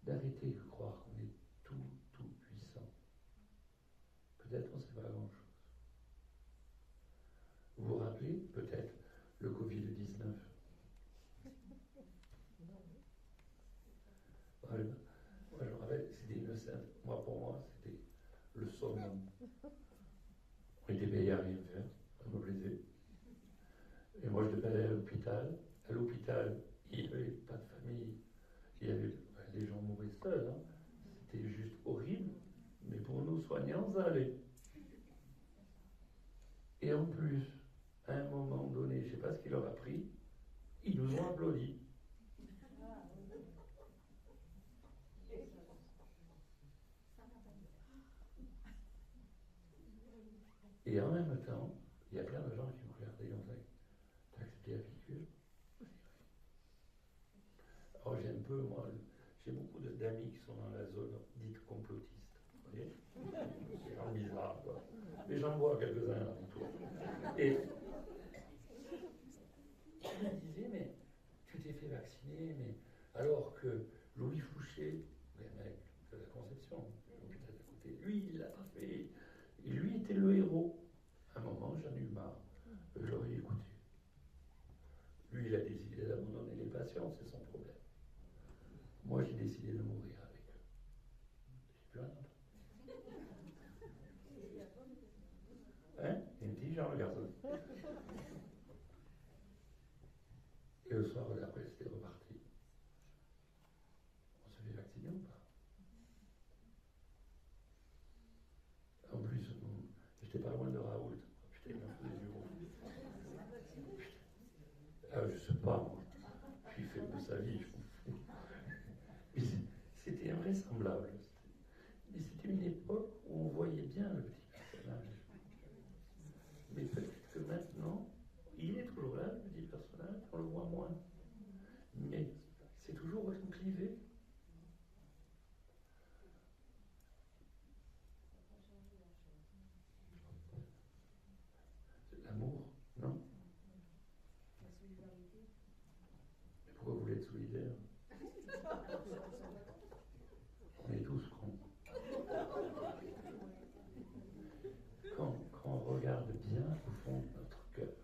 D'arrêter de croire qu'on est tout puissant. Peut-être on ne sait pas grand-chose. Vous vous rappelez, peut-être, le Covid-19 ? Moi, je me rappelle, c'était une scène. Pour moi, c'était le summum. On était payé à rien faire, ça me plaisait. Et moi, je devais aller à l'hôpital. À l'hôpital, il n'y avait pas de famille. Les gens mouraient seuls. Hein. C'était juste horrible. Mais pour nous soignants, ça allait. Et en plus, à un moment donné, je ne sais pas ce qu'il leur a pris, ils nous ont applaudi. Et en même temps, il y a plein de gens qui me regardaient comme ça. T'as accepté la piqûre? Alors j'ai beaucoup d'amis qui sont dans la zone dite complotiste. Vous voyez? Des gens bizarres, quoi. Mais j'en vois quelques-uns là autour. Et je me disais, mais tu t'es fait vacciner, mais alors que Louis Fouché, le mec de la Conception, l'hôpital d'à côté, lui, il l'a pas fait. Et lui était le héros. À un moment, j'en ai eu marre. Je l'aurais écouté. Lui, il a décidé d'abandonner les patients, c'est son problème. Moi, j'ai décidé de mourir avec eux. J'ai plus rien entendu. Hein? Intelligent, le garçon. Et le soir d'après, c'était reparti. On se fait vacciner ou pas? En plus, j'étais pas loin de Raoult. Putain, il m'a fait des yeux. Ah, je sais pas, moi. Puis il fait de sa vie, je m'en fous. Mais c'était invraisemblable. Mais c'était une époque où on voyait bien le petit personnage. Mais peut-être que maintenant, il est toujours là, le petit personnage, on le voit moins. Mais c'est toujours clivé. L'amour, non? La solidarité. Mais pourquoi vous voulez être solidaire? On est tous cons. Quand on regarde bien au fond de notre cœur,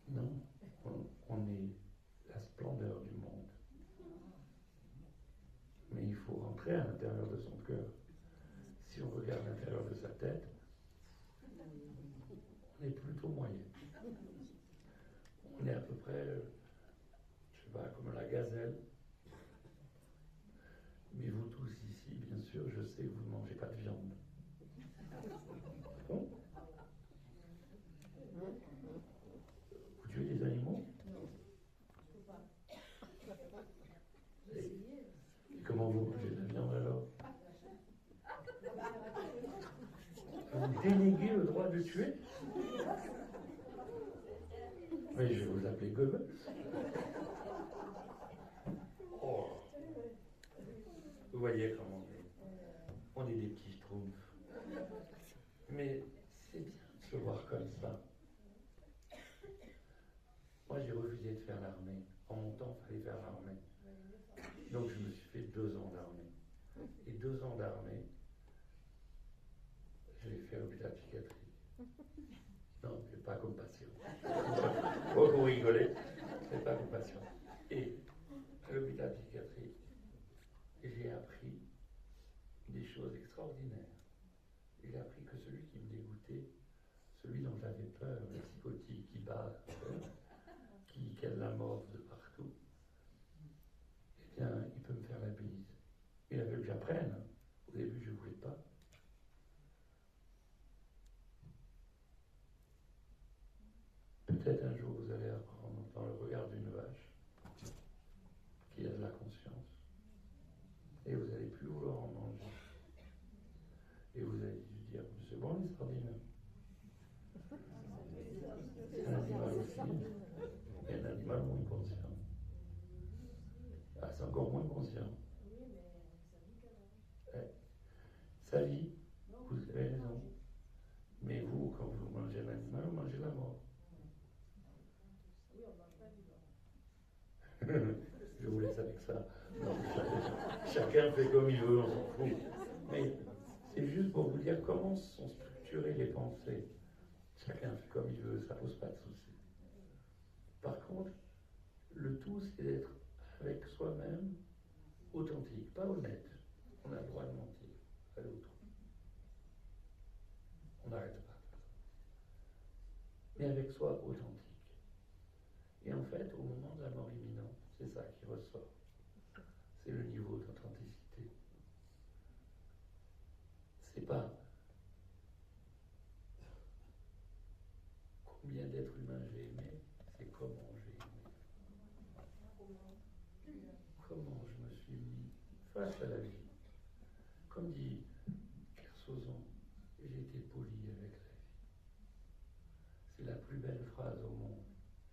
non, on est la splendeur du monde. Mais il faut rentrer à l'intérieur de son cœur. Si on regarde l'intérieur de sa tête, on est plutôt moyen. On est à peu près, je sais pas, comme la gazelle. Mais vous tous ici, bien sûr, je sais sais que vous ne mangez pas de viande. Bon. Vous tuez des animaux? Et comment vous mangez de la viande alors? Vous dénéguez le droit de tuer? Mais je vais vous appeler Goebbels. Oh. Vous voyez comment on est des petits schtroumpfs. Mais c'est bien de se voir comme ça. Moi, j'ai refusé de faire l'armée. En mon temps, il fallait faire l'armée. Donc, je me suis fait 2 ans d'armée. Et 2 ans d'armée, je l'ai fait à l'hôpital psychiatrique. Non, c'est pas comme patient. Oh, vous rigolez, c'est pas comme patient. Et à l'hôpital psychiatrique, j'ai appris des choses extraordinaires. J'ai appris que celui qui me dégoûtait, celui dont j'avais peur, le psychotique qui bat, qui a de la mort de partout, eh bien, il peut me faire la bise. Il a fallu que j'apprenne. Au début, je ne voulais pas. Peut-être un jour, vous allez apprendre dans le regard d'une vache qu'il y a de la conscience. Et vous n'allez plus vouloir en manger. Et vous allez lui dire, c'est bon les sardines? C'est un animal aussi. Et un animal moins conscient. Ah, c'est encore moins conscient. Sa vie, vous avez raison. Mais vous, quand vous mangez un animal, vous mangez la mort. Je vous laisse avec ça. Non, chacun fait comme il veut, on s'en fout. Mais c'est juste pour vous dire comment sont structurées les pensées. Chacun fait comme il veut, ça ne pose pas de souci. Par contre, le tout, c'est d'être avec soi-même authentique, pas honnête. On a le droit de mentir à l'autre. On n'arrête pas. Mais avec soi authentique. Et en fait, au moment de la mort imminente, c'est ça qui ressort. C'est le niveau d'authenticité. C'est pas combien d'êtres humains j'ai aimé, c'est comment j'ai aimé. Comment je me suis mis face à la vie. Comme dit Kersozon, j'ai été poli avec la vie. C'est la plus belle phrase au monde.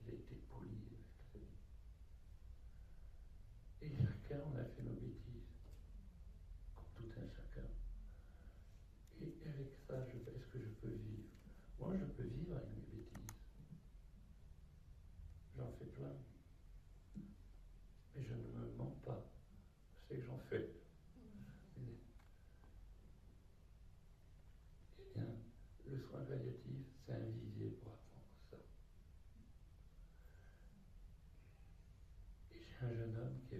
J'ai été poli avec la vie. Et chacun, on a fait nos bêtises. Comme tout un chacun. Et avec ça, est-ce que je peux vivre? Moi, je peux vivre avec mes bêtises. J'en fais plein. Mais je ne me mens pas. Je sais que j'en fais. Eh bien, le soin palliatif, c'est un visier pour apprendre ça. Et j'ai un jeune homme qui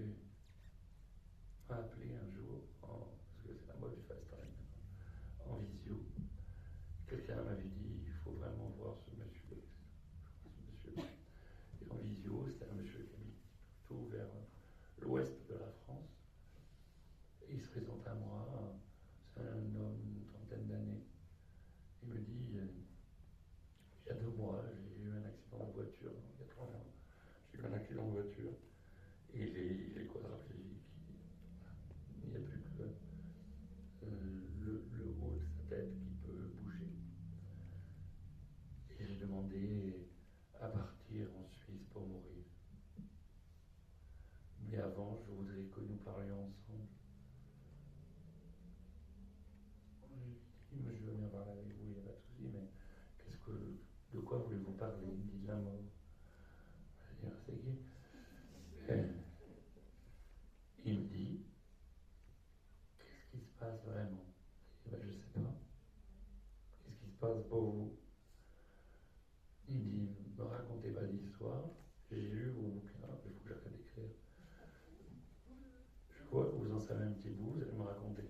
m'a appelé un jour, parce que c'est la mode du FaceTime, en visio. Quelqu'un m'avait dit, il faut vraiment voir ce monsieur. Et en visio, c'était un monsieur qui habite plutôt vers l'ouest de la France. Et il se présente à moi, c'est un homme d'une trentaine d'années. Il me dit, il y a 2 mois, j'ai eu un accident de voiture, il y a 3 mois, j'ai eu un accident de voiture, et il est quadraplégique. Il n'y a plus que le haut de sa tête qui peut bouger. Et j'ai demandé à partir en Suisse pour mourir. Mais avant, je voudrais que nous parlions ensemble. Je veux bien parler avec vous, il n'y a pas de souci, mais de quoi voulez-vous parler? Il me dit de la mort. Je vais dire, c'est qui? Il me dit, qu'est-ce qui se passe vraiment? Je dis, ben, je ne sais pas. Qu'est-ce qui se passe pour vous? Il me dit, ne me racontez pas d'histoire. J'ai lu vos bouquins, il faut que j'arrête d'écrire. Je vois que vous en savez un petit bout, vous allez me raconter.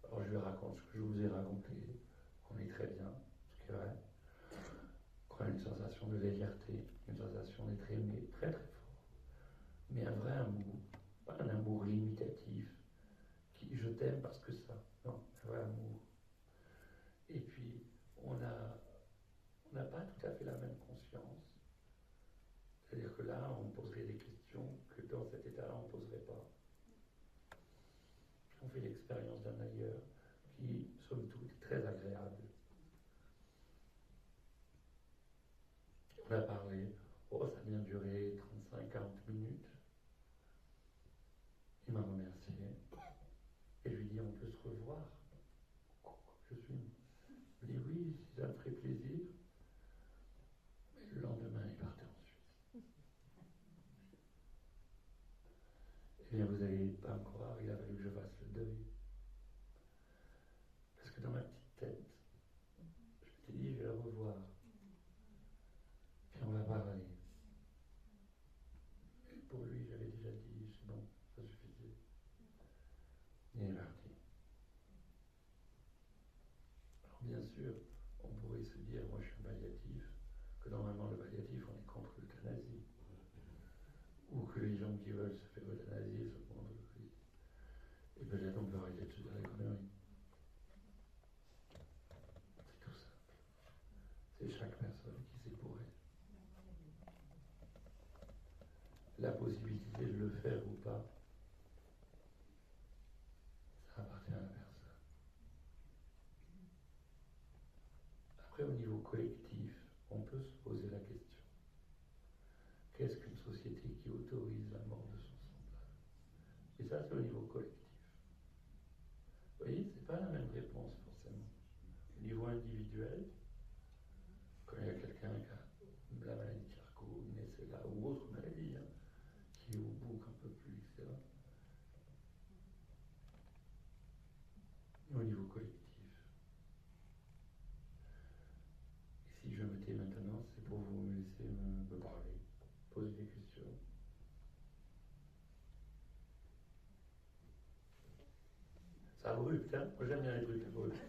Alors je lui raconte ce que je vous ai raconté. On est très bien, ce qui est vrai. On a une sensation de légèreté, une sensation d'être aimé très très fort. Mais un vrai amour, pas un amour limitatif, qui je t'aime parce que ça. Non, C'est-à-dire que là, on poserait des questions que dans cet état-là, on ne poserait pas. On fait l'expérience d'un ailleurs qui, somme toute, est très agréable. On a parlé, oh, ça a bien duré 35-40 minutes. Il m'a remercié. Et je lui ai dit, on peut se revoir. Je suis. Il me dit, oui, ça me ferait plaisir. Mais le lendemain, il partait en Suisse. Eh bien, vous n'allez pas me croire, il a fallu que je fasse le deuil. Parce que dans ma petite tête, je m'étais dit, je vais le revoir. Puis on va parler. Et pour lui, j'avais déjà dit, c'est bon, ça suffisait. Il est parti. Alors bien sûr, on pourrait se dire, moi je suis un palliatif, que normalement le palliatif, on est contre l'euthanasie. Ou que les gens qui veulent se faire euthanasier sont contre le Christ. Et peut-être on peut arrêter de se dire les conneries. C'est tout simple. C'est chaque personne qui sait pour elle. La possibilité de le faire ou pas, ça appartient à la personne. Après, au niveau collectif, on peut se poser la question. Qu'est-ce qu'une société qui autorise la mort de son semblable? Et ça, c'est au niveau collectif. Vous voyez, ce n'est pas la même réponse forcément. Au niveau individuel, quand il y a quelqu'un qui a la maladie de Charcot, une SLA ou autre maladie, hein, qui est au bout un peu plus, etc. Et au niveau collectif. Et si je me tais maintenant, c'est pour vous me laisser me parler, poser des questions. C'est abrupt, hein? Moi j'aime bien les trucs abrupts.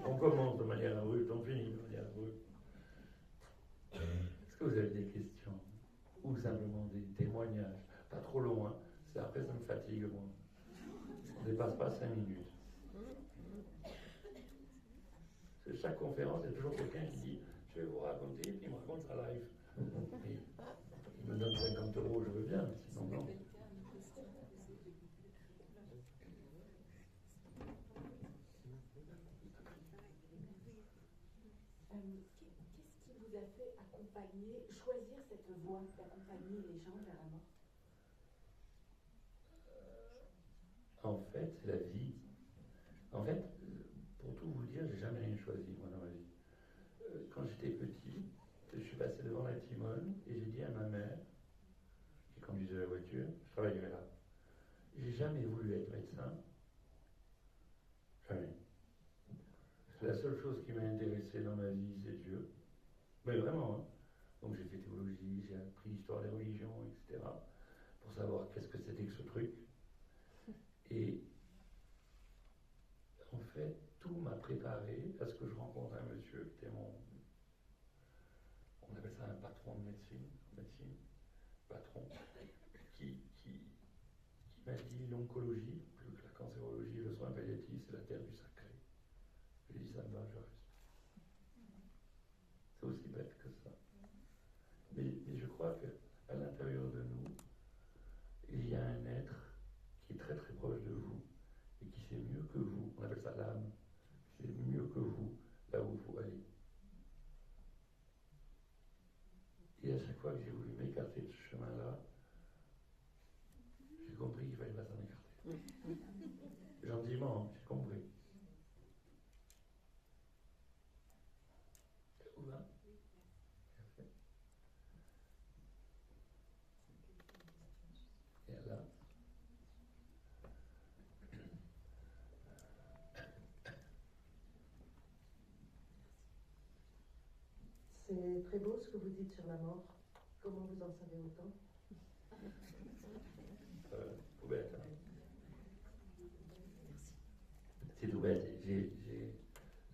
On commence de manière abrupte, on finit de manière abrupte. Est-ce que vous avez des questions? Ou simplement des témoignages? Pas trop long, hein? Après ça me fatigue, moi. On ne dépasse pas 5 minutes. Chaque conférence, il y a toujours quelqu'un qui dit je vais vous raconter, puis il me raconte sa live. Et il me donne 50 €, je veux bien, mais sinon non. Qu'est-ce qui vous a fait choisir cette voie d'accompagner les gens vers la mort? En fait, c'est la vie. En fait, pour tout vous dire, j'ai jamais rien choisi, moi, dans ma vie. Quand j'étais petit, je suis passé devant la Timone et j'ai dit à ma mère, qui conduisait la voiture, je travaillerai là. J'ai jamais voulu être médecin. Jamais. La seule chose qui m'a intéressé dans ma vie, c'est Dieu. Mais vraiment, hein. Donc j'ai fait théologie, j'ai appris l'histoire des religions, etc. pour savoir qu'est-ce que c'était que ce truc. Et en fait, tout m'a préparé à ce que je rencontre un monsieur qui était on appelle ça un patron de médecine, patron, qui m'a dit l'oncologie, plus que la cancérologie, le soin palliatif, c'est la terre du sacré. J'ai dit ça me va, je reste. C'est aussi bête que ça. Mais je crois qu'à l'intérieur de nous, il y a un être qui est très très proche de vous et qui sait mieux que vous, on appelle ça l'âme, qui sait mieux que vous là où vous allez. Et à chaque fois que j'ai voulu m'écarter de ce chemin-là, j'ai compris qu'il fallait pas s'en écarter. Gentiment, j'ai compris. Où va? Merci. Et là. C'est très beau ce que vous dites sur la mort. Comment vous en savez autant? Tout bête, hein. C'est tout bête. J'ai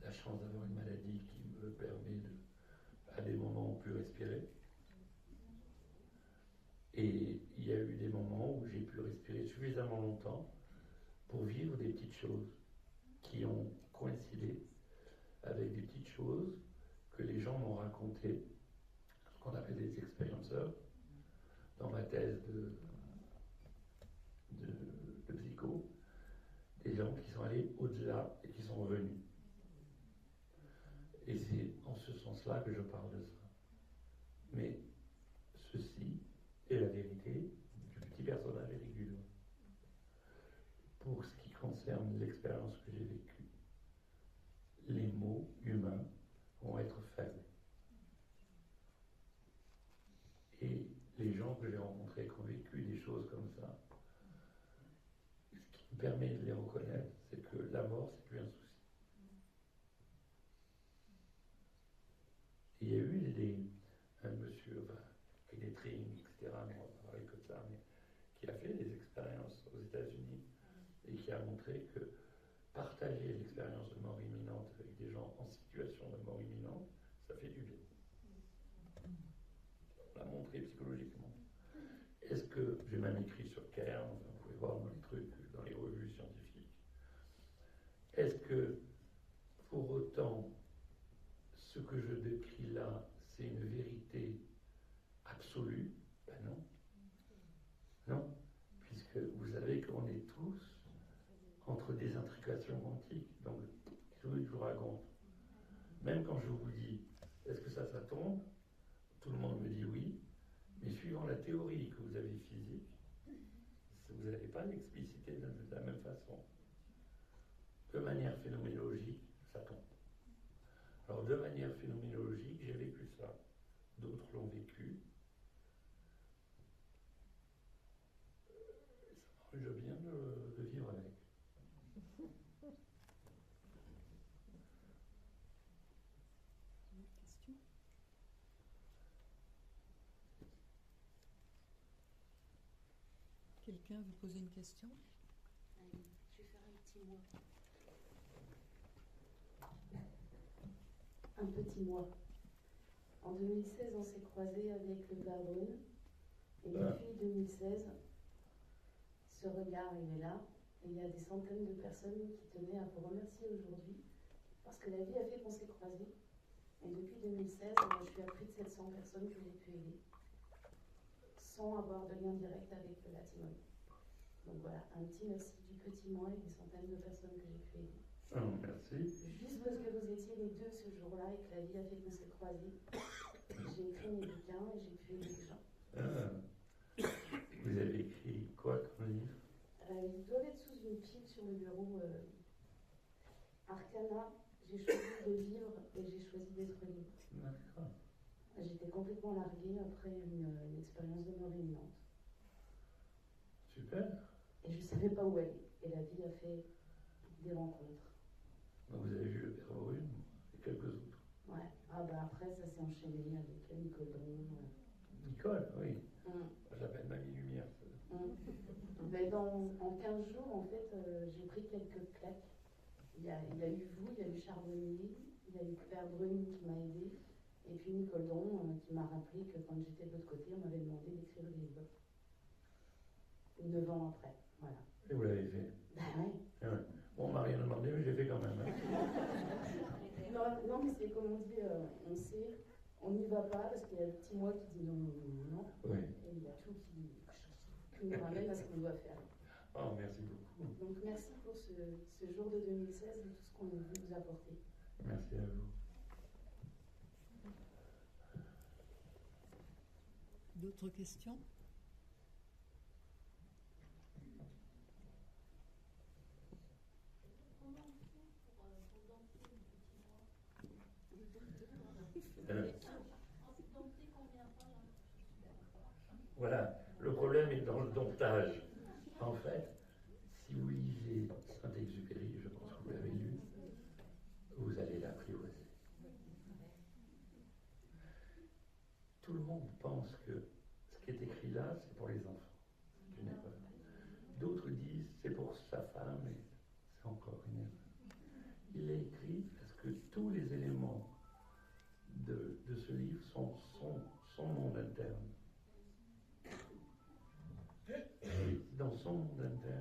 la chance d'avoir une maladie qui me permet à des moments où plus respirer. Et il y a eu des moments où j'ai pu respirer suffisamment longtemps pour vivre des petites choses qui ont coïncidé avec des petites choses que les gens m'ont racontées, ce qu'on appelle des expérienceurs, dans ma thèse de, de psycho, des gens qui sont allés au-delà et qui sont revenus. Et c'est en ce sens-là que je parle de ça. Mais ceci est la vérité du petit personnage réguleux. Pour ce qui concerne l'expérience que j'ai vécue, les mots humains vont être faibles. Et les gens que j'ai rencontrés qui ont vécu des choses comme ça, ce qui me permet de les reconnaître, c'est que la mort, c'est plus un souci. Il y a eu un monsieur, enfin, qui est des training, etc., on va pas parler que de ça, mais qui a fait des expériences aux États-Unis et qui a montré que partager l'expérience de mort imminente avec des gens en situation de mort imminente, ça fait du bien. On l'a montré psychologiquement. Est-ce que, j'ai même écrit sur Cairn, enfin, vous pouvez voir dans les trucs, dans les revues scientifiques, est-ce que pour autant, ce que je décris là, c'est une vérité absolue? Ben non. Non, puisque vous savez qu'on est tous entre des intrications quantiques. Donc, je vous raconte. Même quand je vous dis, est-ce que ça tombe? Tout le monde me dit oui, mais suivant la théorie que vous avez physique, vous n'allez pas l'expliciter de la même façon. De manière phénoménologique, ça tombe. Alors, de manière phénoménologique, j'ai vécu ça. D'autres l'ont vécu. Ça m'arrange bien de vivre avec. Question? Quelqu'un veut poser une question? Je vais faire un petit mot. Un petit mois. En 2016, on s'est croisés avec le Père Brune. Et depuis 2016, ce regard, il est là. Et il y a des centaines de personnes qui tenaient à vous remercier aujourd'hui. Parce que la vie a fait qu'on s'est croisés. Et depuis 2016, je suis à plus de 700 personnes que j'ai pu aider. Sans avoir de lien direct avec la Timone. Donc voilà, un petit merci du petit moi et des centaines de personnes que j'ai pu aider. Oh, merci. Juste parce que vous étiez les deux ce jour-là et que la vie a fait qu'on s'est croisés, j'ai écrit mes bouquins et j'ai pu aider les gens. Vous avez écrit quoi comme livre? Ils doivent être sous une pile sur le bureau. Arcana, j'ai choisi de vivre et j'ai choisi d'être libre. D'accord. J'étais complètement larguée après une expérience de mort imminente. Super. Et je ne savais pas où aller. Et la vie a fait des rencontres. Donc vous avez vu le Père Brune et quelques autres. Ouais. Ah bah après, ça s'est enchaîné avec Nicole Dron. Nicole, oui. J'appelle Mamie Lumière. Ben en 15 jours, en fait, j'ai pris quelques claques. Il y a eu vous, il y a eu Charbonnier, il y a eu Père Brune qui m'a aidé, et puis Nicole Dron qui m'a rappelé que quand j'étais de l'autre côté, on m'avait demandé d'écrire des livres. 9 ans après, voilà. Et vous l'avez fait? Ben ouais. Ah ouais. Bon, on m'a rien demandé, mais j'ai fait quand même. Non, mais c'est comme on dit, on sait, on n'y va pas parce qu'il y a le petit moi qui dit non, non, non, non. Oui. Et il y a tout qui nous ramène à ce qu'on doit faire. Oh, merci beaucoup. Donc merci pour ce jour de 2016 et tout ce qu'on a voulu vous apporter. Merci à vous. D'autres questions? Voilà, le problème est dans le domptage. En fait, si vous lisez Saint-Exupéry, je pense que vous l'avez lu, vous allez l'apprivoiser. Tout le monde pense que ce qui est écrit là, c'est pour les enfants. C'est une erreur. D'autres disent c'est pour sa femme, et c'est encore une erreur. Il est écrit parce que tous les éléments de ce livre sont son monde interne. Et dans son monde interne,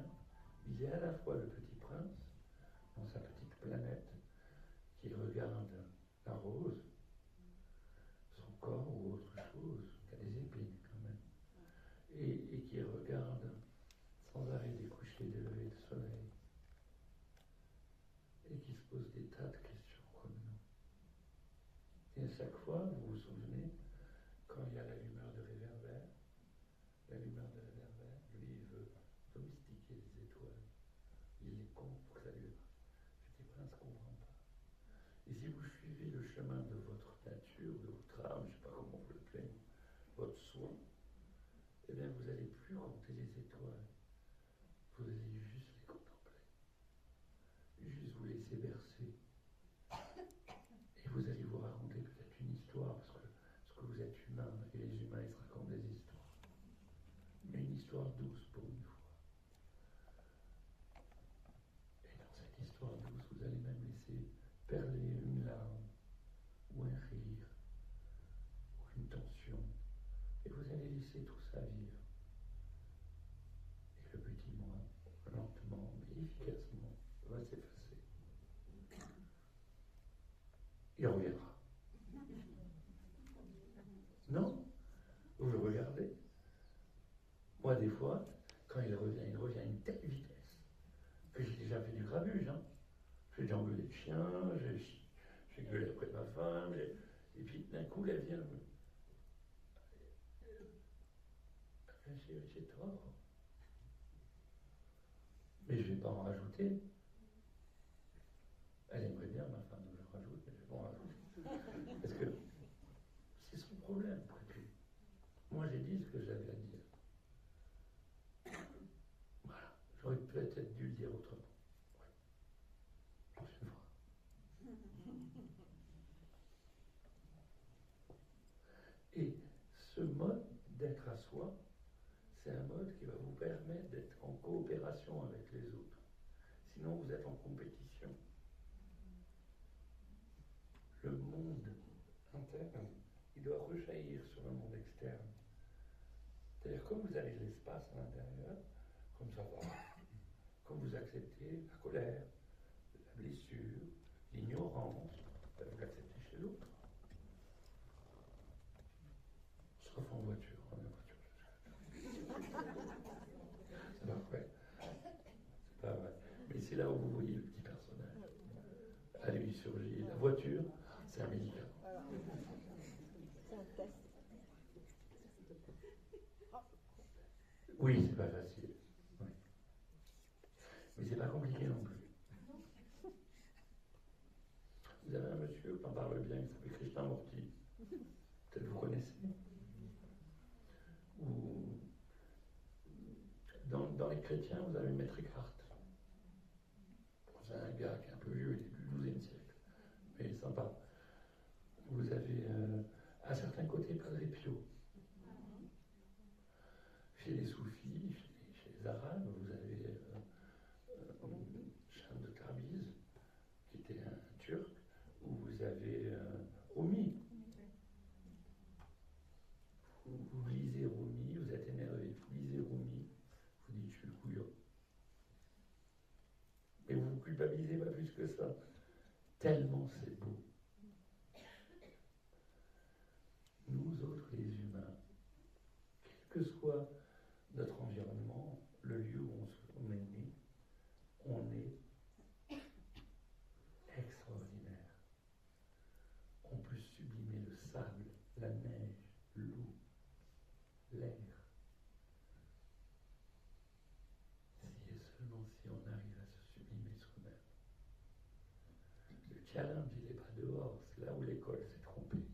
pose des tas de questions comme nous. Et à chaque fois, vous vous souvenez, quand il y a la lumière de réverbère, lui, il veut domestiquer les étoiles. Il les compte pour que ça lui marche. Je dis, ben, ça ne comprend pas. Et si vous suivez le chemin de votre nature, de votre âme, je ne sais pas comment vous l'appelez, votre soi, eh bien, vous n'allez plus compter les étoiles. Vous allez juste les contempler. Juste vous laisser bercer. Et vous allez vous raconter peut-être une histoire, parce que vous êtes humain, et les humains, ils se racontent des histoires. Mais une histoire douce pour une fois. Et dans cette histoire douce, vous allez même laisser perler une larme, ou un rire, ou une tension. Et vous allez laisser tout ça vivre. Et le petit moi, lentement mais efficacement, va s'effacer. Il reviendra. Non? Vous le regardez? Moi, des fois, quand il revient à une telle vitesse que j'ai déjà fait du grabuge. Hein. J'ai déjà engueulé le chien, j'ai gueulé après ma femme, et puis d'un coup, elle vient me... J'ai tort. Mais je ne vais pas en rajouter. Elle aimerait bien, ma femme, que je rajoute, mais je ne vais pas en rajouter. Parce que c'est son problème, après tout. Moi, j'ai dit ce que j'avais à dire. Voilà. J'aurais peut-être dû le dire autrement. Ouais. Prochaine fois. Et ce mode d'être à soi, c'est un mode qui va vous permettre d'être en coopération avec les autres. Sinon, vous êtes en compétition. Le monde interne, il doit rejaillir sur le monde externe. C'est-à-dire, comme vous avez de l'espace à l'intérieur, comme ça va, comme vous acceptez la colère, la blessure, l'ignorance, vous l'acceptez chez l'autre. Sauf en voiture. C'est pas vrai. C'est pas vrai. Mais c'est là où vous voyez le petit personnage. À lui surgit la voiture, c'est un médicament. C'est un test. Oui, c'est pas facile. Oui. Mais c'est pas compliqué non plus. Vous avez un monsieur qui en parle bien, il s'appelle Krishnamurti. Peut-être vous connaissez. Ou dans les chrétiens, vous avez Maître Eckhart. C'est un gars qui est un peu vieux, il est du XIIe siècle, mais il est sympa. Vous avez à certains côtés Padre Pio. Chez les soufis, chez les arabes, vous avez Cham de Tabriz, qui était un turc, où vous avez Rumi. Vous lisez Rumi, vous êtes énervé, vous lisez Rumi, vous dites je suis le couillon. Mais vous ne vous culpabilisez pas plus que ça. Tellement c'est beau. Nous autres, les humains, quel que soit notre environnement, le lieu où on est né, on est extraordinaire. On peut sublimer le sable, la neige, l'eau, l'air. Si et seulement si on arrive à se sublimer soi-même. Le challenge, il n'est pas dehors, c'est là où l'école s'est trompée.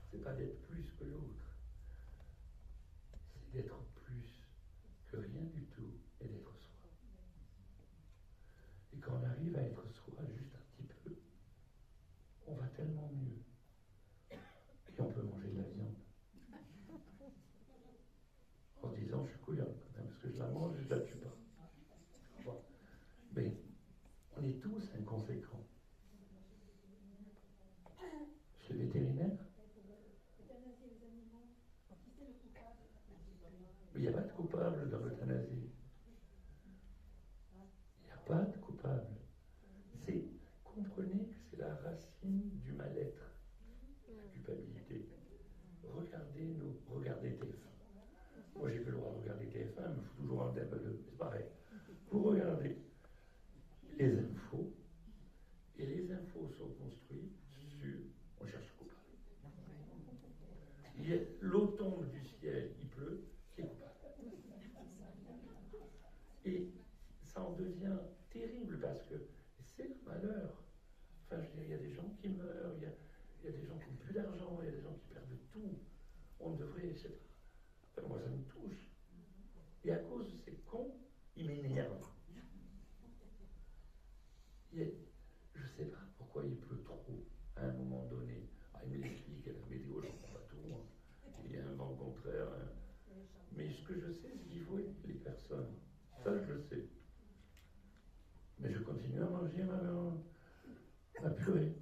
C'est pas d'être plus que l'autre, c'est d'être plus que rien du tout et d'être soi. Et quand on arrive à être soi juste un petit peu, on va tellement mieux. Et on peut manger de la viande. En se disant, je suis couillon quand même, parce que je la mange, je ne la tue pas. Bon. Mais on est tous inconséquents. Chez le vétérinaire, mais il n'y a pas de coupable dans l'euthanasie. Il n'y a pas de coupable. Comprenez que c'est la racine du mal-être, la culpabilité. Regardez TF1. Moi, j'ai plus le droit de regarder TF1, mais il faut toujours un c'est pareil. Vous regardez les infos et les bateau se reconstruit sur, on cherche un coupable. L'eau tombe du ciel, il pleut, qui est coupable? Et ça en devient terrible parce que c'est le malheur. Enfin, je veux dire, il y a des gens qui meurent, il y a des gens qui n'ont plus d'argent, il y a des gens qui perdent tout. On devrait, je sais pas. Enfin, moi, ça me touche. Et à cause de ces cons, ils m'énervent. Je ne sais pas pourquoi il pleut trop à un moment donné. Ah, il m'explique, la météo, je ne comprends pas tout. Hein. Il y a un vent contraire. Hein. Mais ce que je sais, c'est qu'il faut aider les personnes. Ça, je le sais. Mais je continue à manger ma purée,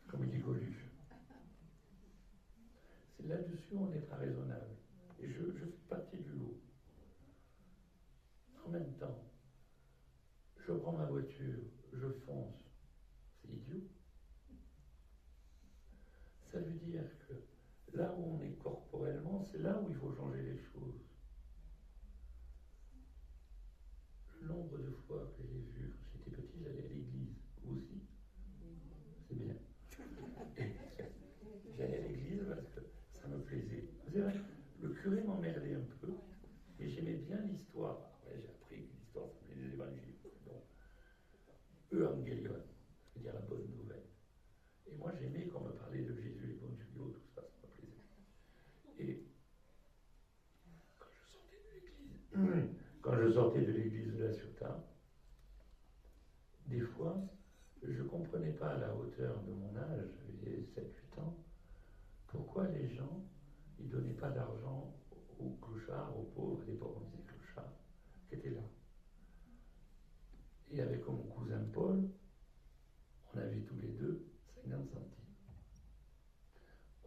comme il dit Coluche. C'est là-dessus on est pas raisonnable. Et je fais partie du lot. En même temps, je prends ma voiture, je fonce. C'est idiot. Ça veut dire que là où on est corporellement, c'est là où il faut changer les choses. Le nombre de fois que j'ai vu, quand j'étais petit, j'allais à l'église. Vous aussi? C'est bien. Et j'allais à l'église parce que ça me plaisait. C'est vrai, le curé m'emmerdait un peu, et j'aimais bien l'histoire. Après, j'ai appris que l'histoire s'appelait les évangiles. Donc, Evangelion, ça veut dire la bonne nouvelle. Et moi, j'aimais qu'on me parlait de Jésus, les bons tuyaux, tout ça, ça me plaisait. Et quand je sortais de l'église de la Ciotat, des fois, je ne comprenais pas à la hauteur de mon âge, j'avais 7-8 ans, pourquoi les gens ils ne donnaient pas d'argent aux clochards, aux pauvres, à l'époque on disait clochards, qui étaient là. Et avec mon cousin Paul, on avait tous les deux 50 centimes.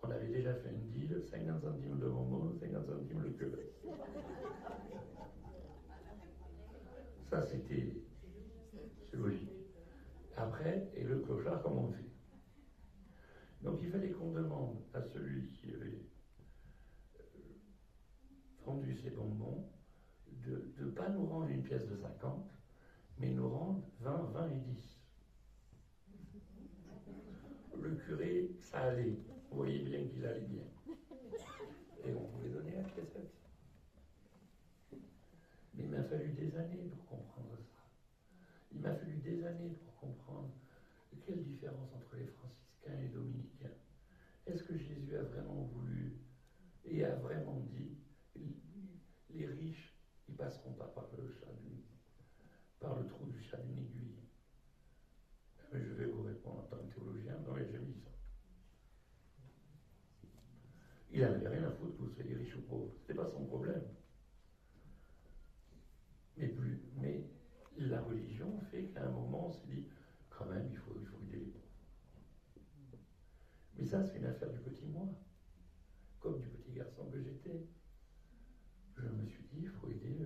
On avait déjà fait une deal, 50 centimes de bonbons, 50 centimes le curé. Ça, c'est logique. Après, et le clochard, comment on fait? Donc il fallait qu'on demande à celui qui avait vendu ces bonbons de ne pas nous rendre une pièce de 50, mais nous rendre 20, 20 et 10. Le curé, ça allait. Vous voyez bien qu'il allait bien. Et on pouvait donner la piècette. Mais il m'a fallu des années pour comprendre ça. Il m'a fallu des années pour comprendre quelle différence entre les franciscains et les dominicains. Est-ce que Jésus a vraiment voulu et a vraiment dit les riches, ils passeront pas par le trou du chat d'une aiguille? Mais je vais vous répondre en tant que théologien, non, il n'a jamais dit ça. Il n'avait rien à foutre que vous soyez riche ou pauvre, c'était pas son problème. Mais la religion fait qu'à un moment on s'est dit, quand même, il faut aider les pauvres. Mais ça, c'est une affaire du petit moi, comme du petit garçon que j'étais. Je me suis dit, il faut aider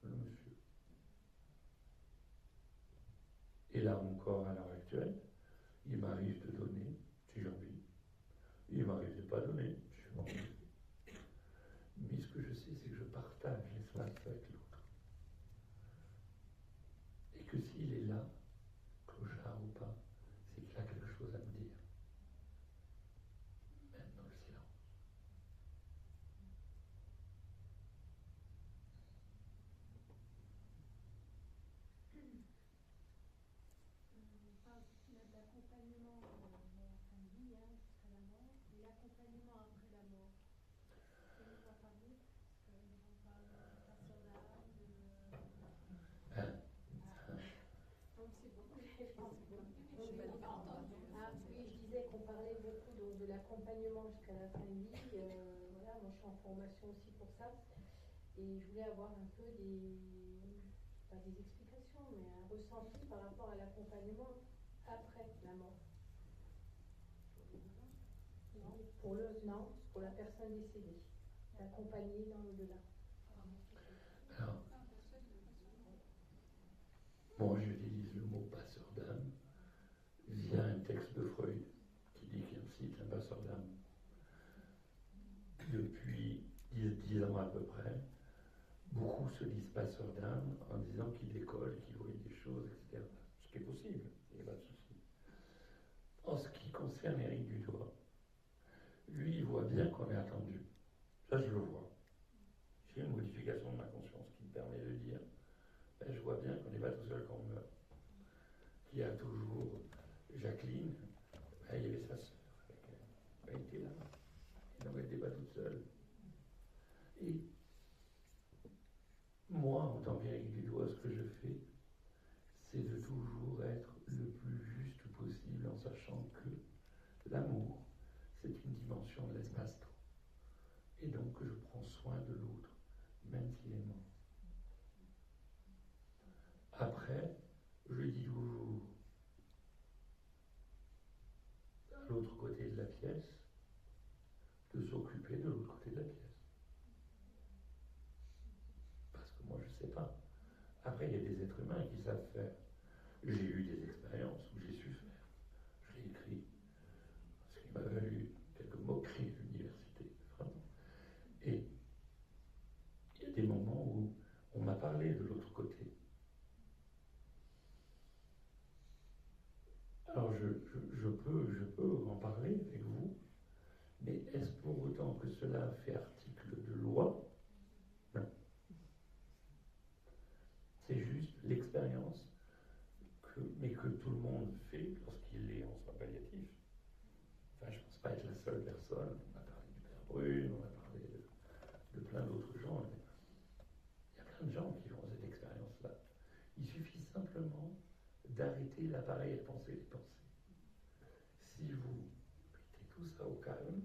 le monsieur. Et là encore, à l'heure actuelle, il m'arrive de donner, si j'ai envie. Il m'arrive de ne pas donner, si j'ai envie. Mais ce que je sais, c'est que je partage l'espace avec l'autre. Et que s'il est là, clochard ou pas, c'est qu'il a quelque chose à me dire. Même dans le silence. On parle d'accompagnement dans la fin de vie, jusqu'à la mort, et l'accompagnement après la mort. Vous pouvez nous en parler? Parce qu'on parle de passeur d'âme, donc c'est beaucoup, je pense. Ah oui, je disais qu'on parlait beaucoup donc, de l'accompagnement jusqu'à la fin de vie. Voilà, moi je suis en formation aussi pour ça. Et je voulais avoir un peu pas des explications, mais un ressenti par rapport à l'accompagnement après la mort. Non, pour la personne décédée. L'accompagner dans l'au-delà. Alors, moi j'utilise le mot passeur d'âme via un texte de Freud qui dit qu'il cite un passeur d'âme. Depuis 10 ans à peu près, beaucoup se disent passeurs d'âme en disant qu'ils décollent, qu'ils voient des choses, etc. Ce qui est possible, il n'y a pas de souci. En concerne Éric Dudois, lui, il voit bien qu'on est attendu. Ça, je le vois. J'ai une modification de ma conscience qui me permet de dire, ben, je vois bien qu'on n'est pas tout seul quand on meurt. Qu'il y a toujours Jacqueline, ben, il y avait sa sœur, elle était là. Et donc elle n'était pas toute seule. Et moi, en tant qu'Éric Dudois, ce que je fais, c'est de toujours être le plus juste possible en sachant que l'amour, c'est une dimension de l'espace-temps. Et donc je prends soin de l'autre, même s'il est mort. Après, je dis toujours, à l'autre côté de la pièce, de s'occuper de l'autre côté de la pièce. Parce que moi, je ne sais pas. Après, il y a des êtres humains qui savent faire. J'ai eu des expériences où j'ai su faire. J'ai écrit. Ce qui m'a valu quelques moqueries à l'université, vraiment. Et il y a des moments où on m'a parlé de l'autre côté. Alors je peux en parler avec vous, mais est-ce pour autant que cela fait article de loi? Non. C'est juste l'expérience, mais que tout le monde fait lorsqu'il est en soins palliatifs. Enfin, je ne pense pas être la seule personne. On a parlé du père Brune, on a parlé de plein d'autres gens. Il y a plein de gens qui font cette expérience-là. Il suffit simplement d'arrêter l'appareil à penser les pensées. Si vous mettez tout ça au calme,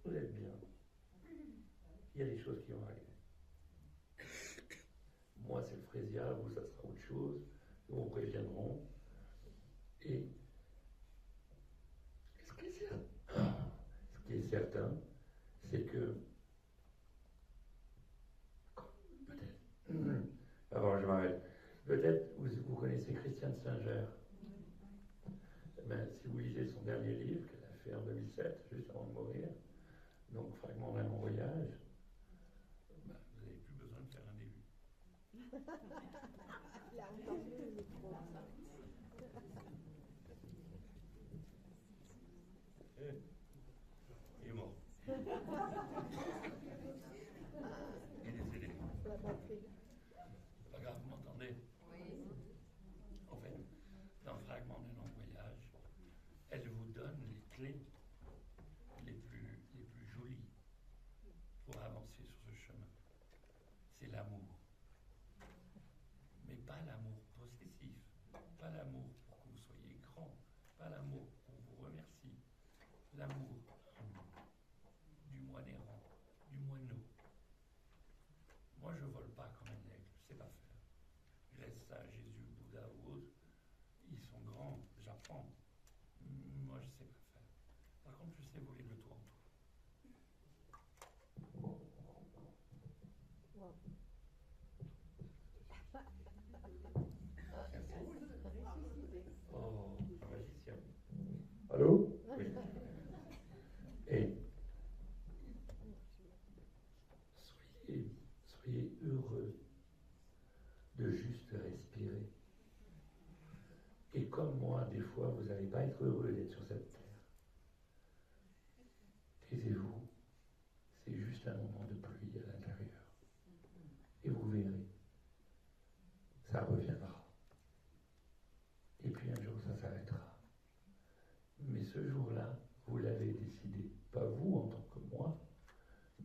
vous êtes bien. Il y a des choses qui vont arriver. Moi, c'est le Frésia, vous, ça sera autre chose. Ils vous préviendront. Et ce qui est certain, c'est que, peut-être, avant je m'arrête, peut-être vous connaissez Christiane Singer. Ben, si vous lisez son dernier livre qu'elle a fait en 2007, juste avant de mourir, donc Fragment d'un long voyage, ben, vous n'avez plus besoin de faire un début. Il est mort. Il est décédé. Pas grave, vous m'entendez? En fait, dans Fragment d'un long voyage, elle vous donne les clés les plus jolies pour avancer sur ce chemin. C'est l'amour. Mais pas l'amour possessif, pas l'amour pour que vous soyez grand, pas l'amour pour vous remercie, l'amour du moineau, du moineau. Moi, je vole pas comme un aigle, je sais pas faire. Je laisse ça à Jésus, Bouddha ou autres. Ils sont grands, j'apprends. Moi, je sais pas faire. Par contre, je sais voler de tour en tour. Oh, un magicien. Allô? Oui. Et soyez heureux de juste respirer. Et comme moi, des fois, vous n'allez pas être heureux d'être sur cette terre. Taisez-vous. C'est juste un moment de pluie à l'intérieur. Et vous verrez. Ça reviendra. Et puis un jour, ça s'arrêtera. Mais ce jour-là, vous l'avez décidé. Pas vous en tant que moi,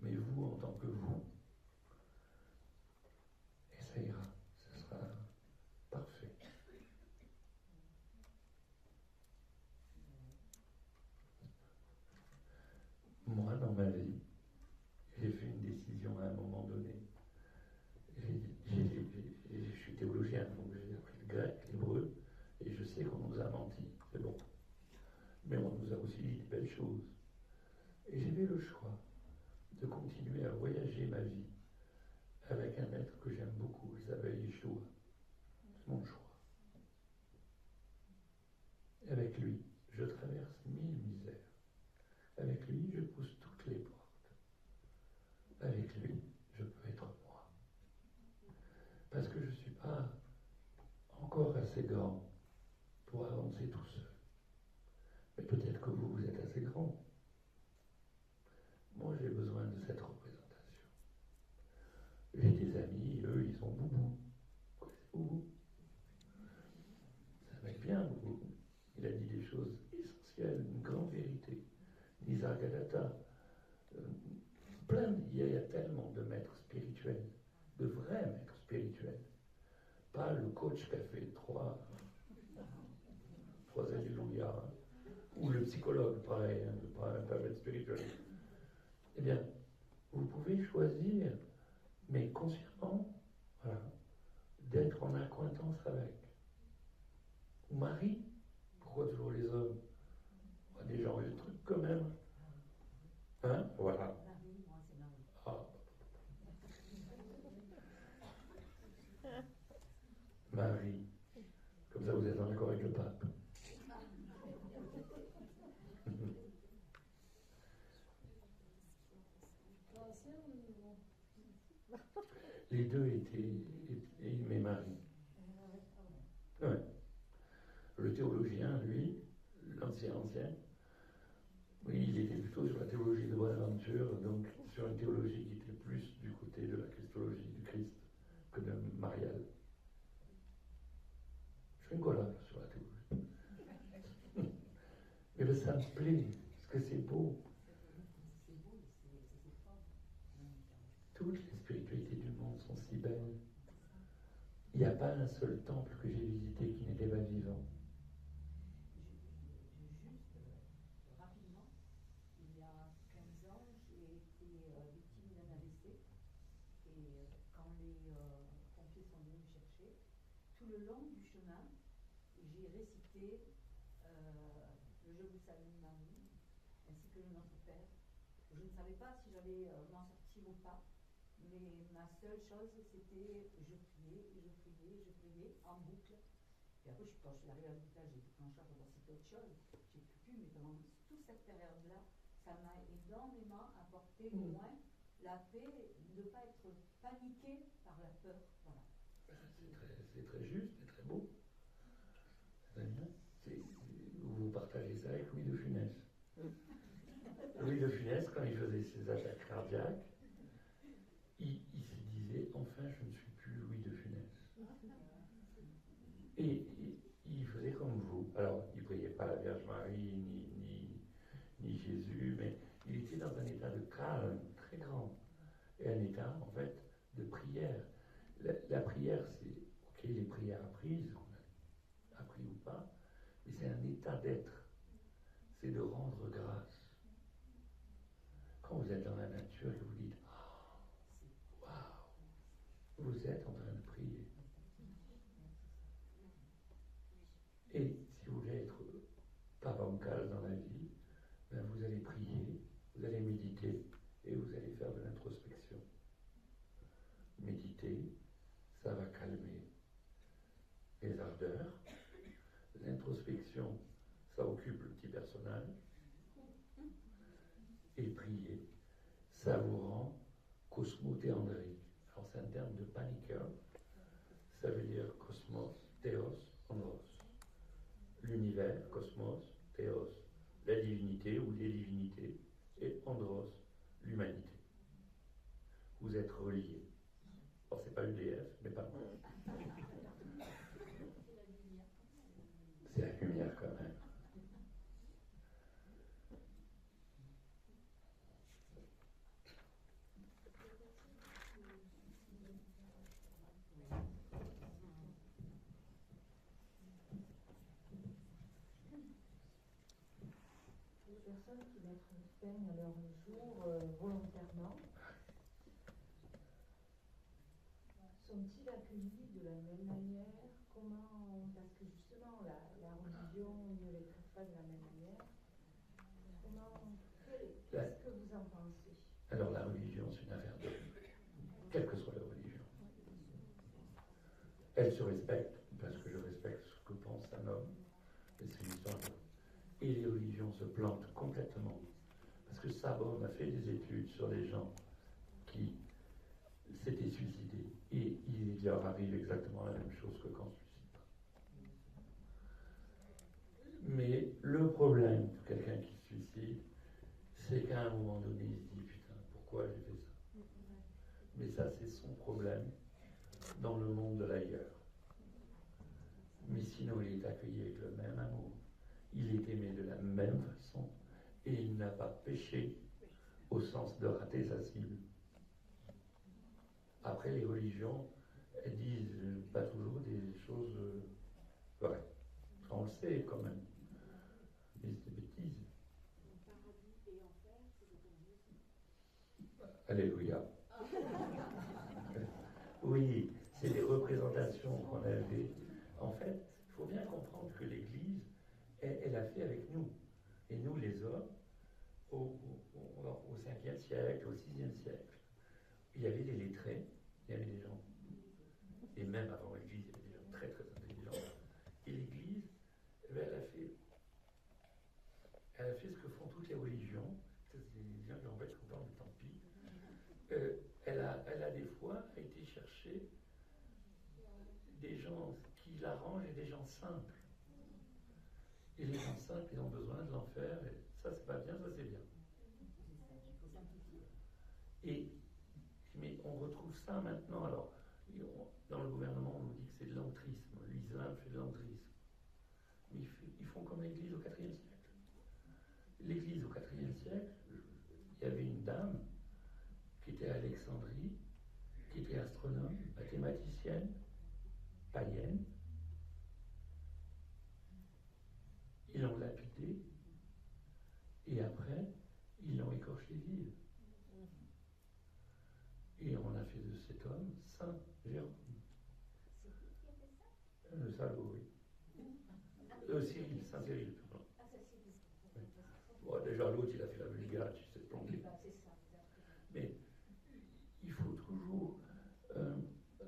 mais vous en tant que vous. Et ça ira. Ce sera parfait. Moi, dans ma vie, j'ai fait une décision à un moment donné. Je suis théologien, donc j'ai appris le grec, l'hébreu, et je sais qu'on nous a menti, c'est bon. Mais on nous a aussi dit de belles choses. Et j'ai fait le choix de continuer à voyager ma vie avec un être que j'aime beaucoup, il s'appelle Yeshua. C'est mon choix. Et avec lui, je traverse 1000 misères. Avec lui, je pousse toutes les portes. Avec lui, je peux être moi. Parce que je ne suis pas encore assez grand pour avancer tout seul. Devadatta. Il y a tellement de maîtres spirituels, de vrais maîtres spirituels. Pas le coach qui a fait trois alléluia, ou le psychologue, pareil, pas maître spirituel. Eh bien, vous pouvez choisir, mais consciemment, voilà, d'être en accointance avec. Ou Marie, pourquoi toujours les hommes? Des gens ont eu le truc quand même. Hein? Voilà. Marie, moi c'est Marie. Ah. Marie. Comme ça, vous êtes en accord avec le pape. Les deux aimaient Marie. Ouais. Le théologien, lui, l'ancien, oui, il était plutôt sur la théologie de Bonaventure, donc sur une théologie qui était plus du côté de la christologie du Christ que de Marial. Je rigole là sur la théologie. Mais ben, ça me plaît, parce que c'est beau. Toutes les spiritualités du monde sont si belles. Il n'y a pas un seul temple que j'ai visité qui n'était pas vivant. Juste, rapidement, il y a 15 ans, j'ai été victime d'un AVC. Et quand les pompiers sont venus me chercher, tout le long du chemin, j'ai récité le Je vous salue Marie, ainsi que le Notre Père. Je ne savais pas si j'allais m'en sortir ou pas. Mais ma seule chose, c'était je priais en boucle. Et après, quand je suis arrivée à l'hôpital, j'ai été pris en charge, bon, c'était autre chose. J'ai pu, mais pendant toute cette période-là, ça m'a énormément apporté au moins la paix, de ne pas être paniqué par la peur. Voilà. C'est très juste et très beau. Très bien. Vous partagez ça avec Louis de Funès. Louis de Funès, quand il faisait ses attaques cardiaques, il se disait, enfin, je ne suis plus Louis de Funès. Et il faisait comme vous. Alors, il ne priait pas la Vierge Marie, ni Jésus, mais il était dans un état de calme très grand. Et un état, en fait, de prière. La prière, c'est, ok, les prières apprises, qu'on a appris ou pas, mais c'est un état d'être. C'est de rendre grâce. Quand vous êtes dans la nature et que vous dites, waouh, vous êtes en train de prier. Et si vous voulez être pas bancal dans la vie, ben vous allez prier, vous allez méditer et vous allez faire de l'introspection. Méditer, ça va calmer les ardeurs. L'introspection, ça occupe le petit personnage. Et prier, ça vous rend cosmothéandrique. Alors c'est un terme de paniqueur. Ça veut dire cosmos, théos, andros. L'univers, cosmos, théos, la divinité ou les divinités, et andros, l'humanité. Vous êtes reliés. Alors c'est pas EDF, mais pas moi. C'est la lumière quand même. Les personnes qui mettent leur jour volontairement, sont-ils accueillis de la même manière? Comment, parce que justement la religion ne les traite pas de la même manière. Qu'est-ce que vous en pensez? Alors la religion, c'est une affaire de... Quelle que soit la religion. Elle se respecte, parce que je respecte ce que pense un homme, et c'est une histoire de... Et les religions se plantent complètement. Parce que Sabon a fait des études sur les gens qui s'étaient suicidés. Et il leur arrive exactement la même chose que quand on se suicide pas. Mais le problème de quelqu'un qui se suicide, c'est qu'à un moment donné, il se dit, putain, pourquoi j'ai fait ça? Mais ça, c'est son problème dans le monde de l'ailleurs. Mais sinon, il est accueilli avec le même amour. Il est aimé de la même façon et il n'a pas péché. péché, au sens de rater sa cible. Après, les religions, elles disent pas toujours des choses vraies. Ça, on le sait quand même. Mais c'est des bêtises. Paradis et enfer, c'est des conneries aussi. Alléluia. Oui, c'est des représentations qu'on avait. En fait, il faut bien comprendre que l'Église, elle a fait avec nous. Et nous, les hommes, au 5e siècle, au 6e siècle, il y avait des lettrés, il y avait des gens, et même avant l'Église, il y avait des gens très très intelligents. Et l'Église, elle a fait ce que font toutes les religions. C'est des gens qui en fait content, mais tant pis. Elle a des fois été chercher des gens qui l'arrangent et des gens simples. Et les gens simples, ils ont besoin de l'enfer, et ça c'est pas bien, ça c'est bien. Et, mais on retrouve ça maintenant. Alors, dans le gouvernement, on nous dit que c'est de l'entrisme. L'islam fait de l'entrisme. Mais ils font comme l'Église au IVe siècle. L'Église au IVe siècle, il y avait une dame qui était à Alexandrie, qui était astronome, mathématicienne, païenne. Ils l'ont lapidée et après, ils l'ont écorché vive. Et on a fait de cet homme Saint Jérôme. C'est qui a fait ça? Le salaud, oui. Cyril, Saint Cyril, pardon. Ah, ça c'est qui? Oui. Bon, déjà, l'autre, il a fait la vulgate, il s'est planté. Bah, c'est ça, Mais il faut toujours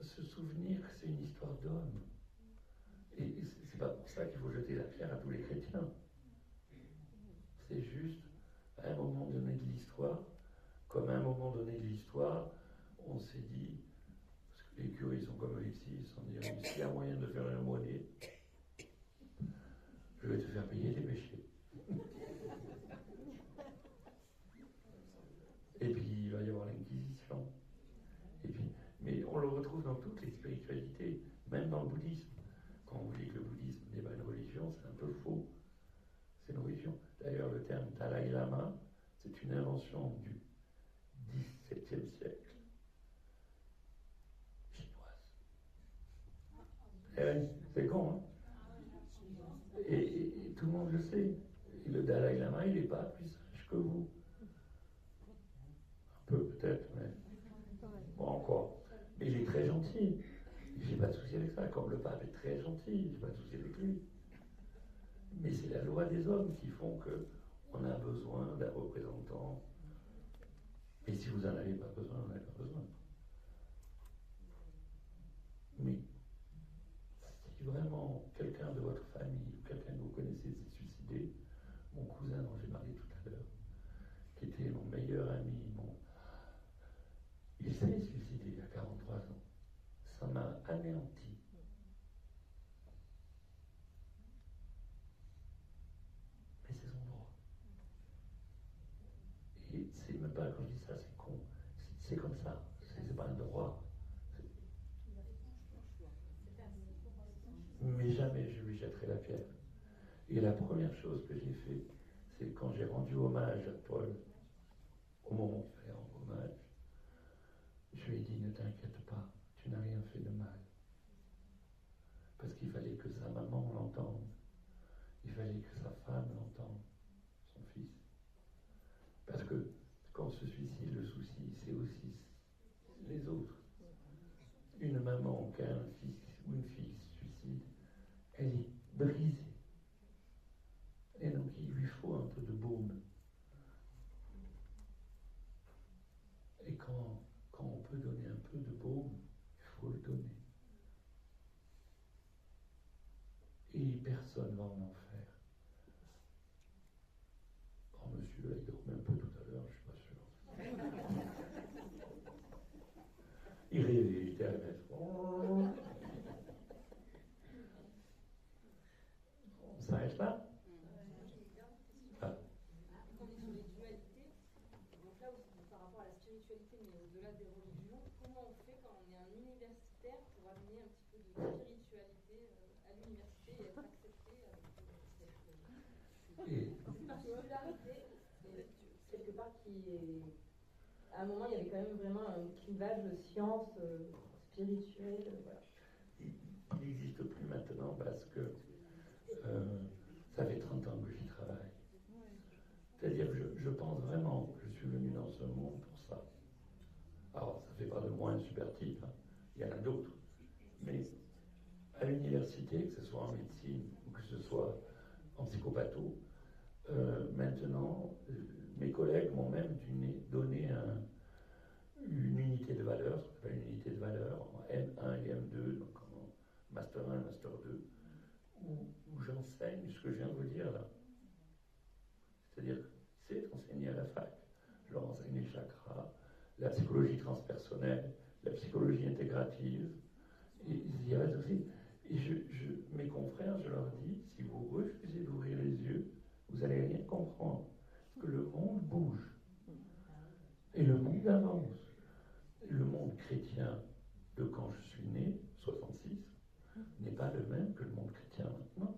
se souvenir que c'est une histoire d'homme. Et c'est pas pour ça qu'il faut jeter la pierre à tous les chrétiens. C'est juste, à un moment donné de l'histoire, comme à un moment donné de l'histoire, on s'est dit, parce que les curés sont comme ici, ils se sont dit, s'il y a moyen de faire une monnaie, je vais te faire payer tes péchés. Et puis il va y avoir l'Inquisition. Et puis, mais on le retrouve dans toutes les spiritualités, même dans le bouddhisme. Quand on dit que le bouddhisme n'est pas une religion, c'est un peu faux. C'est une religion. D'ailleurs, le terme Dalai Lama, c'est une invention du XVIIe siècle, chinoise. C'est con, hein? Et tout le monde le sait. Et le Dalai Lama, il n'est pas plus sage que vous. Un peu peut-être, mais bon, encore. Mais il est très gentil. J'ai pas de souci avec ça. Comme le pape est très gentil, j'ai pas de souci avec lui. Mais c'est la loi des hommes qui font qu'on a besoin d'un représentant. Et si vous n'en avez pas besoin, vous n'en avez pas besoin. Mais si vraiment quelqu'un de votre famille ou quelqu'un que vous connaissez s'est suicidé, mon cousin dont j'ai parlé tout à l'heure, qui était mon meilleur ami, il s'est suicidé il y a 43 ans. Ça m'a anéanti. Mais c'est son droit. Et c'est même pas, quand je dis ça, c'est con. C'est comme ça. C'est pas un droit. Mais jamais je lui jetterai la pierre. Et la première chose que j'ai fait, c'est quand j'ai rendu hommage à Paul, au moment où il fallait rendre hommage, je lui ai dit, ne t'inquiète pas, tu n'as rien fait de mal. Parce qu'il fallait que sa maman l'entende. Il fallait que sa femme l'entende, son fils. Parce que quand on se suicide, le souci, c'est aussi les autres. Une maman qui a un fils ou une fille qui se suicide, elle est brisée. Et donc il lui faut un peu de baume. Et quand on peut donner un peu de baume, il faut le donner. Et personne va en enfer. Oh monsieur, là, il dormait un peu tout à l'heure, je suis pas sûr. Il rêvait, il était à la maison. On s'arrête là? Quand on est sur les dualités, donc là aussi par rapport à la spiritualité, mais au-delà des religions, comment on fait quand on est un universitaire pour amener un petit peu de spiritualité à l'université et être accepté avec cette particularité? C'est quelque part qui est. À un moment, il y avait quand même vraiment un clivage de science spirituelle. Voilà. Il n'existe plus maintenant parce que ça fait 30 ans que j'y travaille. C'est-à-dire que je pense vraiment que je suis venu dans ce monde pour ça. Alors, ça ne fait pas de moi un super type, hein. Il y en a d'autres. Mais à l'université, que ce soit en médecine ou que ce soit en psychopatho, maintenant, mes collègues m'ont même donné une unité de valeur, ce qu'on appelle une unité de valeur, en M1 et M2, donc en Master 1, Master 2, où j'enseigne ce que je viens de vous dire là. C'est-à-dire que c'est enseigné à la fac. Je leur enseigne les chakras, la psychologie transpersonnelle, la psychologie intégrative, et il y a aussi. Et mes confrères, je leur dis, si vous refusez d'ouvrir les yeux, vous n'allez rien comprendre. Parce que le monde bouge. Et le monde avance. Le monde chrétien de quand je suis né, 66, n'est pas le même que le monde chrétien maintenant.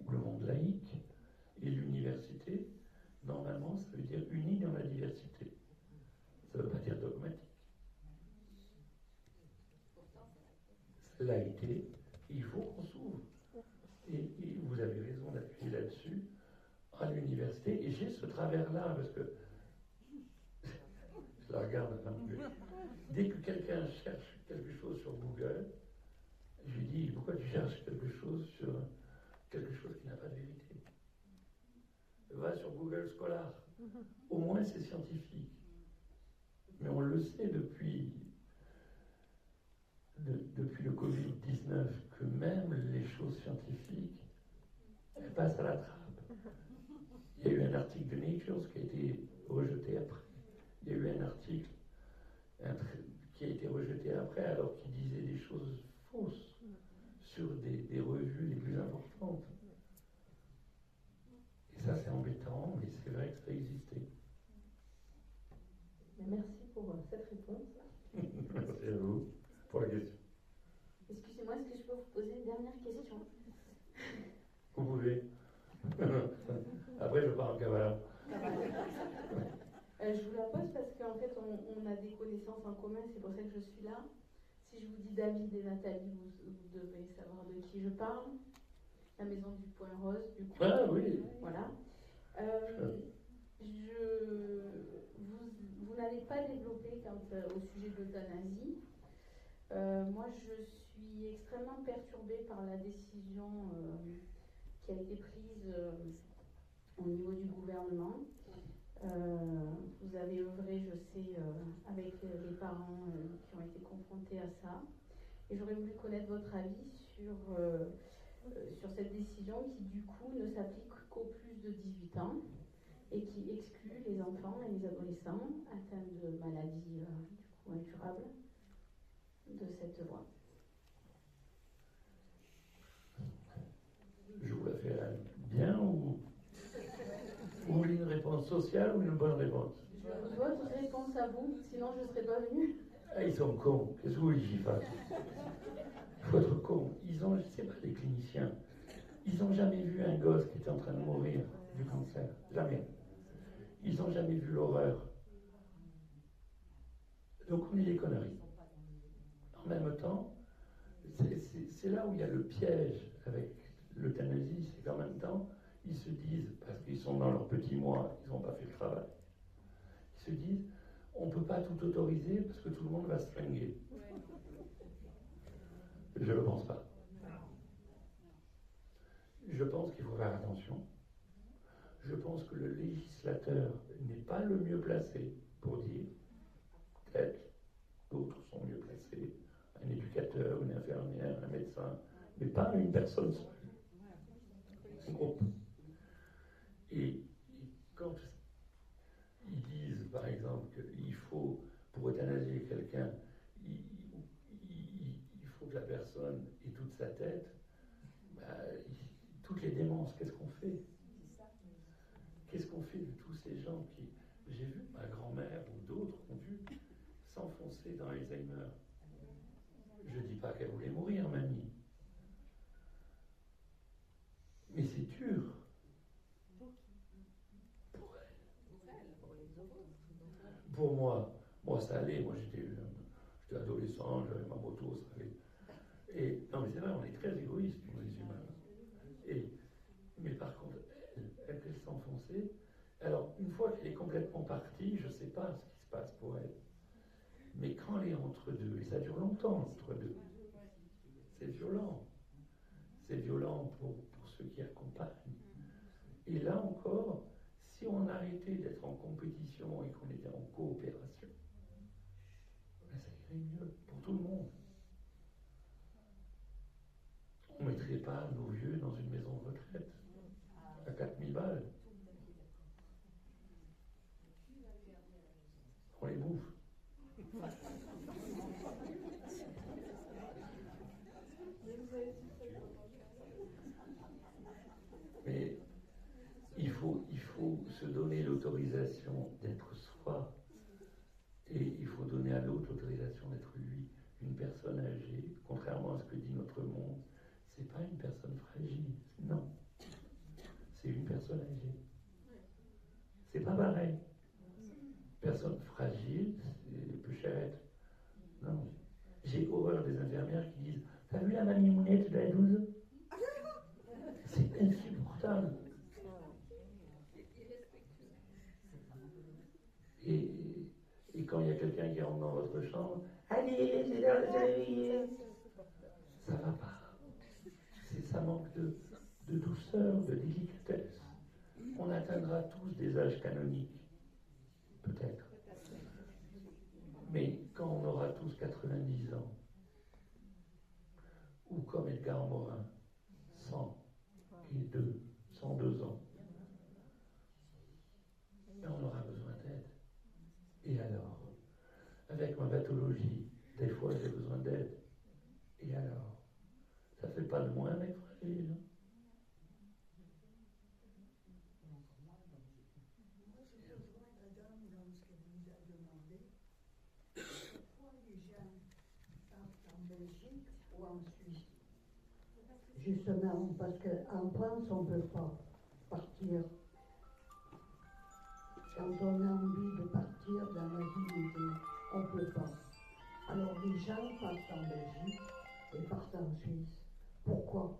Ou le monde laïque. Et l'université, normalement, ça veut dire unie dans la diversité. Ça ne veut pas dire dogmatique. Ça l'a été. Il faut qu'on s'ouvre. Et vous avez raison d'appuyer là-dessus. À l'université, et j'ai ce travers-là, parce que je la regarde, dès que quelqu'un cherche quelque chose sur Google, je lui dis, pourquoi tu cherches quelque chose sur quelque chose qui n'a pas de vérité? Va sur Google Scholar, au moins c'est scientifique. Mais on le sait depuis le Covid-19, que même les choses scientifiques, elles passent à la trappe. Il y a eu un article de Nature qui a été rejeté après. Il y a eu un article qui a été rejeté après, alors qu'il disait des choses fausses sur des revues les plus importantes. Et ça, c'est embêtant, mais c'est vrai que ça existait. Merci pour cette réponse. Merci à vous pour la question. Excusez-moi, est-ce que je peux vous poser une dernière question? Vous pouvez. Après, je pars en cavale. Je vous la pose parce qu'en fait, on a des connaissances en commun, c'est pour ça que je suis là. Si je vous dis David et Nathalie, vous devez savoir de qui je parle. La maison du Point Rose, du coup. Ah oui. Voilà. Vous n'avez pas développé au sujet de l'euthanasie. Moi, je suis extrêmement perturbée par la décision qui a été prise au niveau du gouvernement. Vous avez œuvré, je sais, avec les parents qui ont été confrontés à ça. Et j'aurais voulu connaître votre avis sur cette décision qui, du coup, ne s'applique qu'aux plus de 18 ans et qui exclut les enfants et les adolescents atteints de maladies du coup incurables de cette voie. Je vous la fais bien ou vous voulez une réponse sociale ou une bonne réponse? Votre réponse à vous, sinon je ne serais pas venue. Ah, ils sont cons. Qu'est-ce que vous voulez que j'y fasse? Il faut être con. Ils ont, je ne sais pas, les cliniciens, ils n'ont jamais vu un gosse qui était en train de mourir du cancer. Jamais. Ils n'ont jamais vu l'horreur. Donc on dit des conneries. En même temps, c'est là où il y a le piège avec l'euthanasie, c'est qu'en même temps, ils se disent, parce qu'ils sont dans leurs petits mois, ils n'ont pas fait le travail, ils se disent, on ne peut pas tout autoriser parce que tout le monde va se flinguer. Je ne le pense pas. Je pense qu'il faut faire attention. Je pense que le législateur n'est pas le mieux placé pour dire, peut-être, d'autres sont mieux placés, un éducateur, une infirmière, un médecin, mais pas une personne seule. Un groupe. Et quand ils disent, par exemple, qu'il faut, pour euthanasier quelqu'un, il faut que la personne ait toute sa tête, toutes les démences, qu'est-ce qu'on fait? Qu'est-ce qu'on fait de tous ces gens qui... J'ai vu ma grand-mère ou d'autres ont dû s'enfoncer dans Alzheimer. Je ne dis pas qu'elle voulait mourir, mamie. Mais c'est dur. Moi, ça allait. Moi, j'étais adolescent, j'avais ma moto, ça allait. Et, non, mais c'est vrai, on est très égoïstes, nous, les humains. Mais par contre, elle s'est enfoncée. Alors, une fois qu'elle est complètement partie, je ne sais pas ce qui se passe pour elle. Mais quand elle est entre deux, et ça dure longtemps entre deux, c'est violent. C'est violent pour ceux qui accompagnent. Et là encore, si on arrêtait d'être en compétition et qu'on était en coopération, ben ça irait mieux pour tout le monde. On ne mettrait pas nos vieux dans une maison de retraite à 4000 balles. On les bouffe. Mais il faut se donner l'autorisation d'être soi. Et il faut donner à l'autre l'autorisation d'être lui. Une personne âgée, contrairement à ce que dit notre monde, c'est pas une personne fragile. Non. C'est une personne âgée. C'est pas pareil. Personne fragile, c'est plus chérette. Non. J'ai horreur des infirmières qui disent « T'as vu la mamie Mounette de la 12 ?» C'est insupportable. Et quand il y a quelqu'un qui rentre dans votre chambre, « Allez, c'est l'heure de se réveiller !» Ça va pas. Ça manque de douceur, de délicatesse. On atteindra tous des âges canoniques. Peut-être. Mais quand on aura tous 90 ans, ou comme Edgar Morin, 102 ans, ben on aura besoin d'aide. Et alors, avec ma pathologie, des fois j'ai besoin d'aide. Et alors, ça ne fait pas de moi un mec fragile. Ou en Suisse. Justement, parce qu'en France, on ne peut pas partir. Quand on a envie de partir dans la dignité, on ne peut pas. Alors les gens partent en Belgique et partent en Suisse. Pourquoi?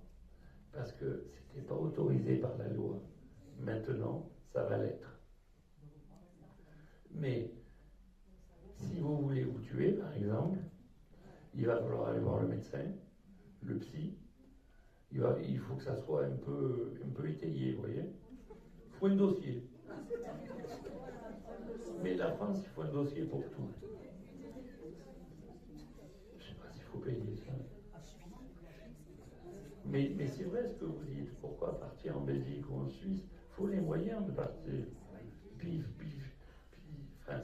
Parce que ce n'était pas autorisé par la loi. Maintenant, ça va l'être. Mais si vous voulez vous tuer, par exemple, il va falloir aller voir le médecin, le psy. Il faut que ça soit un peu étayé, vous voyez. Il faut un dossier. Mais la France, il faut un dossier pour tout. Je ne sais pas s'il faut payer ça. Mais c'est vrai ce que vous dites. Pourquoi partir en Belgique ou en Suisse? Il faut les moyens de partir. Pif. Enfin,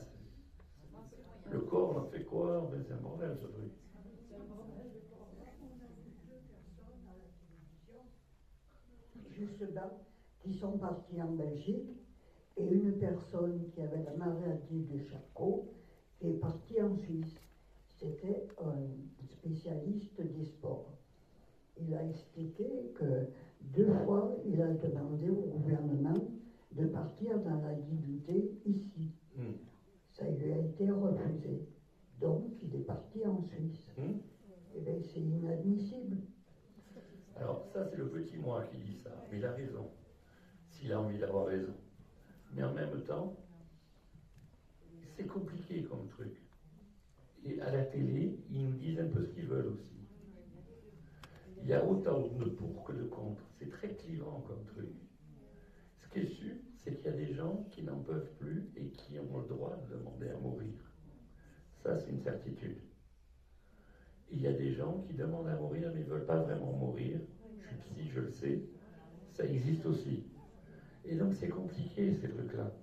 le corps, on en fait quoi? C'est un bordel, ce truc. Justement, qui sont partis en Belgique, et une personne qui avait la maladie de Charcot qui est partie en Suisse. C'était un spécialiste des sports. Il a expliqué que 2 fois, il a demandé au gouvernement de partir dans la dignité ici. Ça lui a été refusé. Donc, il est parti en Suisse. Eh bien, c'est inadmissible. Alors, ça, c'est le petit moi qui dit ça. Mais il a raison. S'il a envie d'avoir raison. Mais en même temps, c'est compliqué comme truc. Et à la télé, ils nous disent un peu ce qu'ils veulent aussi. Il y a autant de pour que de contre. C'est très clivant comme truc. Ce qui est sûr, c'est qu'il y a des gens qui n'en peuvent plus et qui ont le droit de demander à mourir. Ça, c'est une certitude. Et il y a des gens qui demandent à mourir, mais ils ne veulent pas vraiment mourir. Je suis psy, je le sais. Ça existe aussi. Et donc, c'est compliqué, ces trucs-là.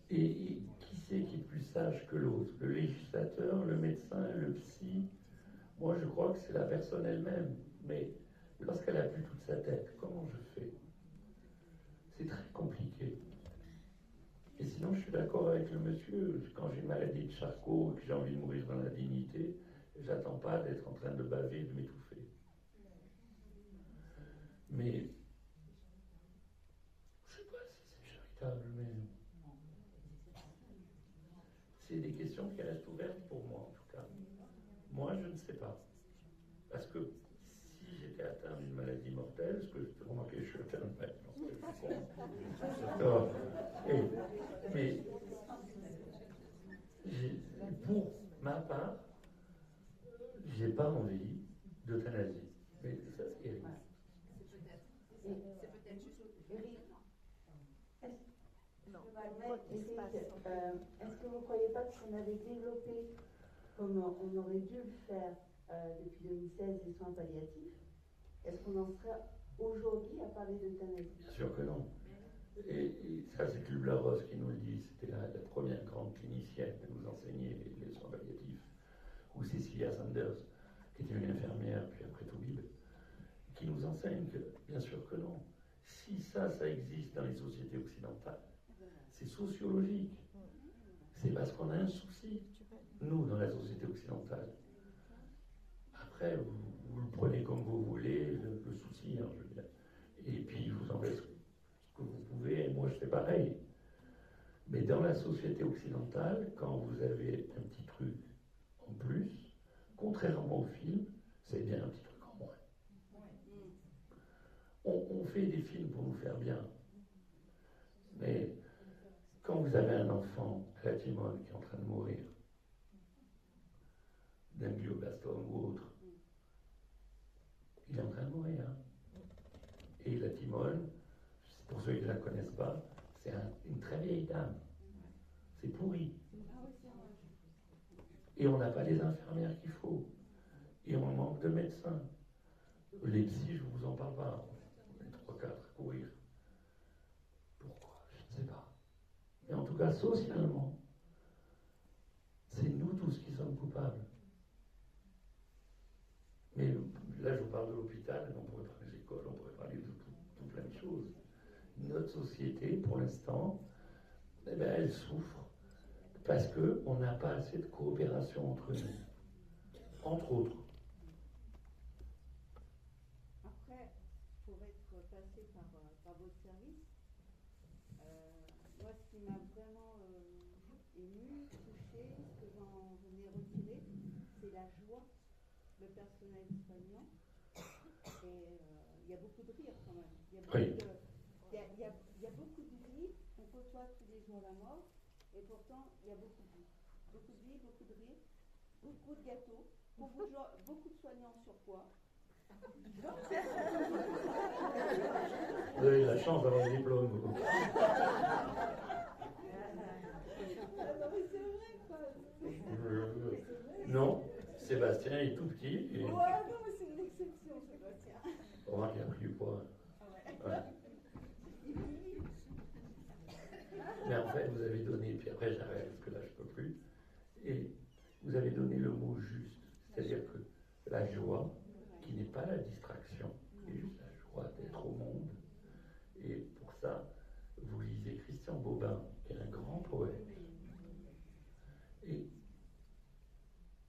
Et qui c'est qui est plus sage que l'autre? Le législateur, le médecin, le psy? Moi, je crois que c'est la personne elle-même. Mais lorsqu'elle a plus toute sa tête, comment je fais? C'est très compliqué. Et sinon, je suis d'accord avec le monsieur. Quand j'ai une maladie de Charcot et que j'ai envie de mourir dans la dignité, j'attends pas d'être en train de baver, de m'étouffer. Mais je sais pas si c'est charitable, mais c'est des questions qui restent ouvertes pour moi, en tout cas. Moi, je ne sais pas. Parce que si j'étais atteint d'une maladie mortelle, ce que je te remarquer, je suis atteint d'une maladie mortelle, mais pour ma part, j'ai pas envie d'euthanasie. Mais ça, c'est Eric. Est-ce que vous ne croyez pas qu'on avait développé, comme on aurait dû le faire depuis 2016, les soins palliatifs? Est-ce qu'on en serait aujourd'hui à parler d'euthanasie? Bien sûr que non. Et ça, c'est Kübler-Ross qui nous le dit. C'était la première grande clinicienne à nous enseigner les soins palliatifs. Ou Cecilia Sanders, qui était une infirmière, puis après Toubib, qui nous enseigne que, bien sûr que non. Si ça existe dans les sociétés occidentales, c'est sociologique. C'est parce qu'on a un souci, nous, dans la société occidentale. Après, vous le prenez comme vous voulez, le souci, hein, je veux dire. Et puis, vous en faites ce que vous pouvez, et moi, je fais pareil. Mais dans la société occidentale, quand vous avez un petit truc en plus, contrairement au film, c'est bien un petit truc en moins. On fait des films pour nous faire bien. Mais quand vous avez un enfant à la Timone qui est en train de mourir, d'un glioblastome ou autre, il est en train de mourir. Hein. Et la Timone, pour ceux qui ne la connaissent pas, c'est une très vieille dame. C'est pourri. Et on n'a pas les infirmières qu'il faut. Et on manque de médecins. Les psys, je ne vous en parle pas. On est 3-4 à courir. Pourquoi? Je ne sais pas. Mais en tout cas, socialement, c'est nous tous qui sommes coupables. Mais là, je vous parle de l'hôpital, mais on pourrait parler des écoles, on pourrait parler de tout plein de choses. Notre société, pour l'instant, eh bien, elle souffre parce qu'on n'a pas assez de coopération entre nous, entre autres. Après, pour être passé par votre service, moi, ce qui m'a vraiment ému, touché, ce que j'en ai retiré, c'est la joie, le personnel soignant. Et il y a beaucoup de rire quand même. Il y a beaucoup, Oui. il y a beaucoup de vie, on côtoie tous les jours la mort, et pourtant il y a beaucoup de vie. Beaucoup de vie, beaucoup de rire, beaucoup de gâteaux, beaucoup de soignants sur poids. Vous avez la chance d'avoir le diplôme. Non, mais c'est vrai, quoi. Non, Sébastien est tout petit. Et... Ouais, non, mais c'est une exception, Sébastien. On voit qu'il a pris du poids. Ouais. Mais en fait, vous avez donné, puis après j'arrête parce que là je ne peux plus, et vous avez donné le mot juste, c'est-à-dire que la joie, qui n'est pas la distraction, c'est juste la joie d'être au monde. Et pour ça, vous lisez Christian Bobin, qui est un grand poète, et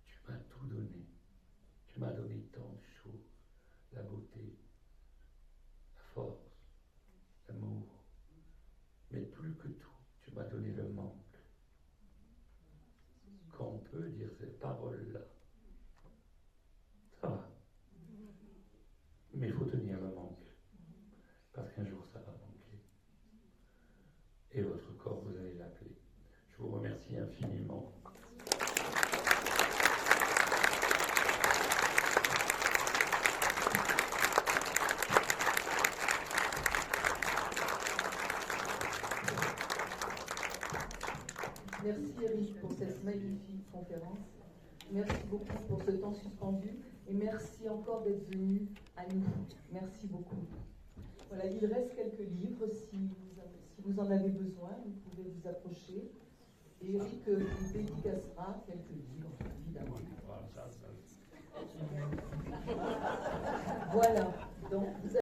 tu m'as tout donné. Tu m'as donné tant de choses, la beauté, la force, l'amour, mais plus que tout, tu m'as donné le manque. Quand on peut dire ces paroles-là, ça va. Mais il faut tenir le manque, parce qu'un jour ça va manquer. Et votre corps, vous allez l'appeler. Je vous remercie infiniment. Merci Eric pour cette magnifique conférence. Merci beaucoup pour ce temps suspendu et merci encore d'être venu à nous. Merci beaucoup. Voilà, il reste quelques livres. Si vous en avez besoin, vous pouvez vous approcher. Et Eric vous dédicacera quelques livres, évidemment. Voilà, donc vous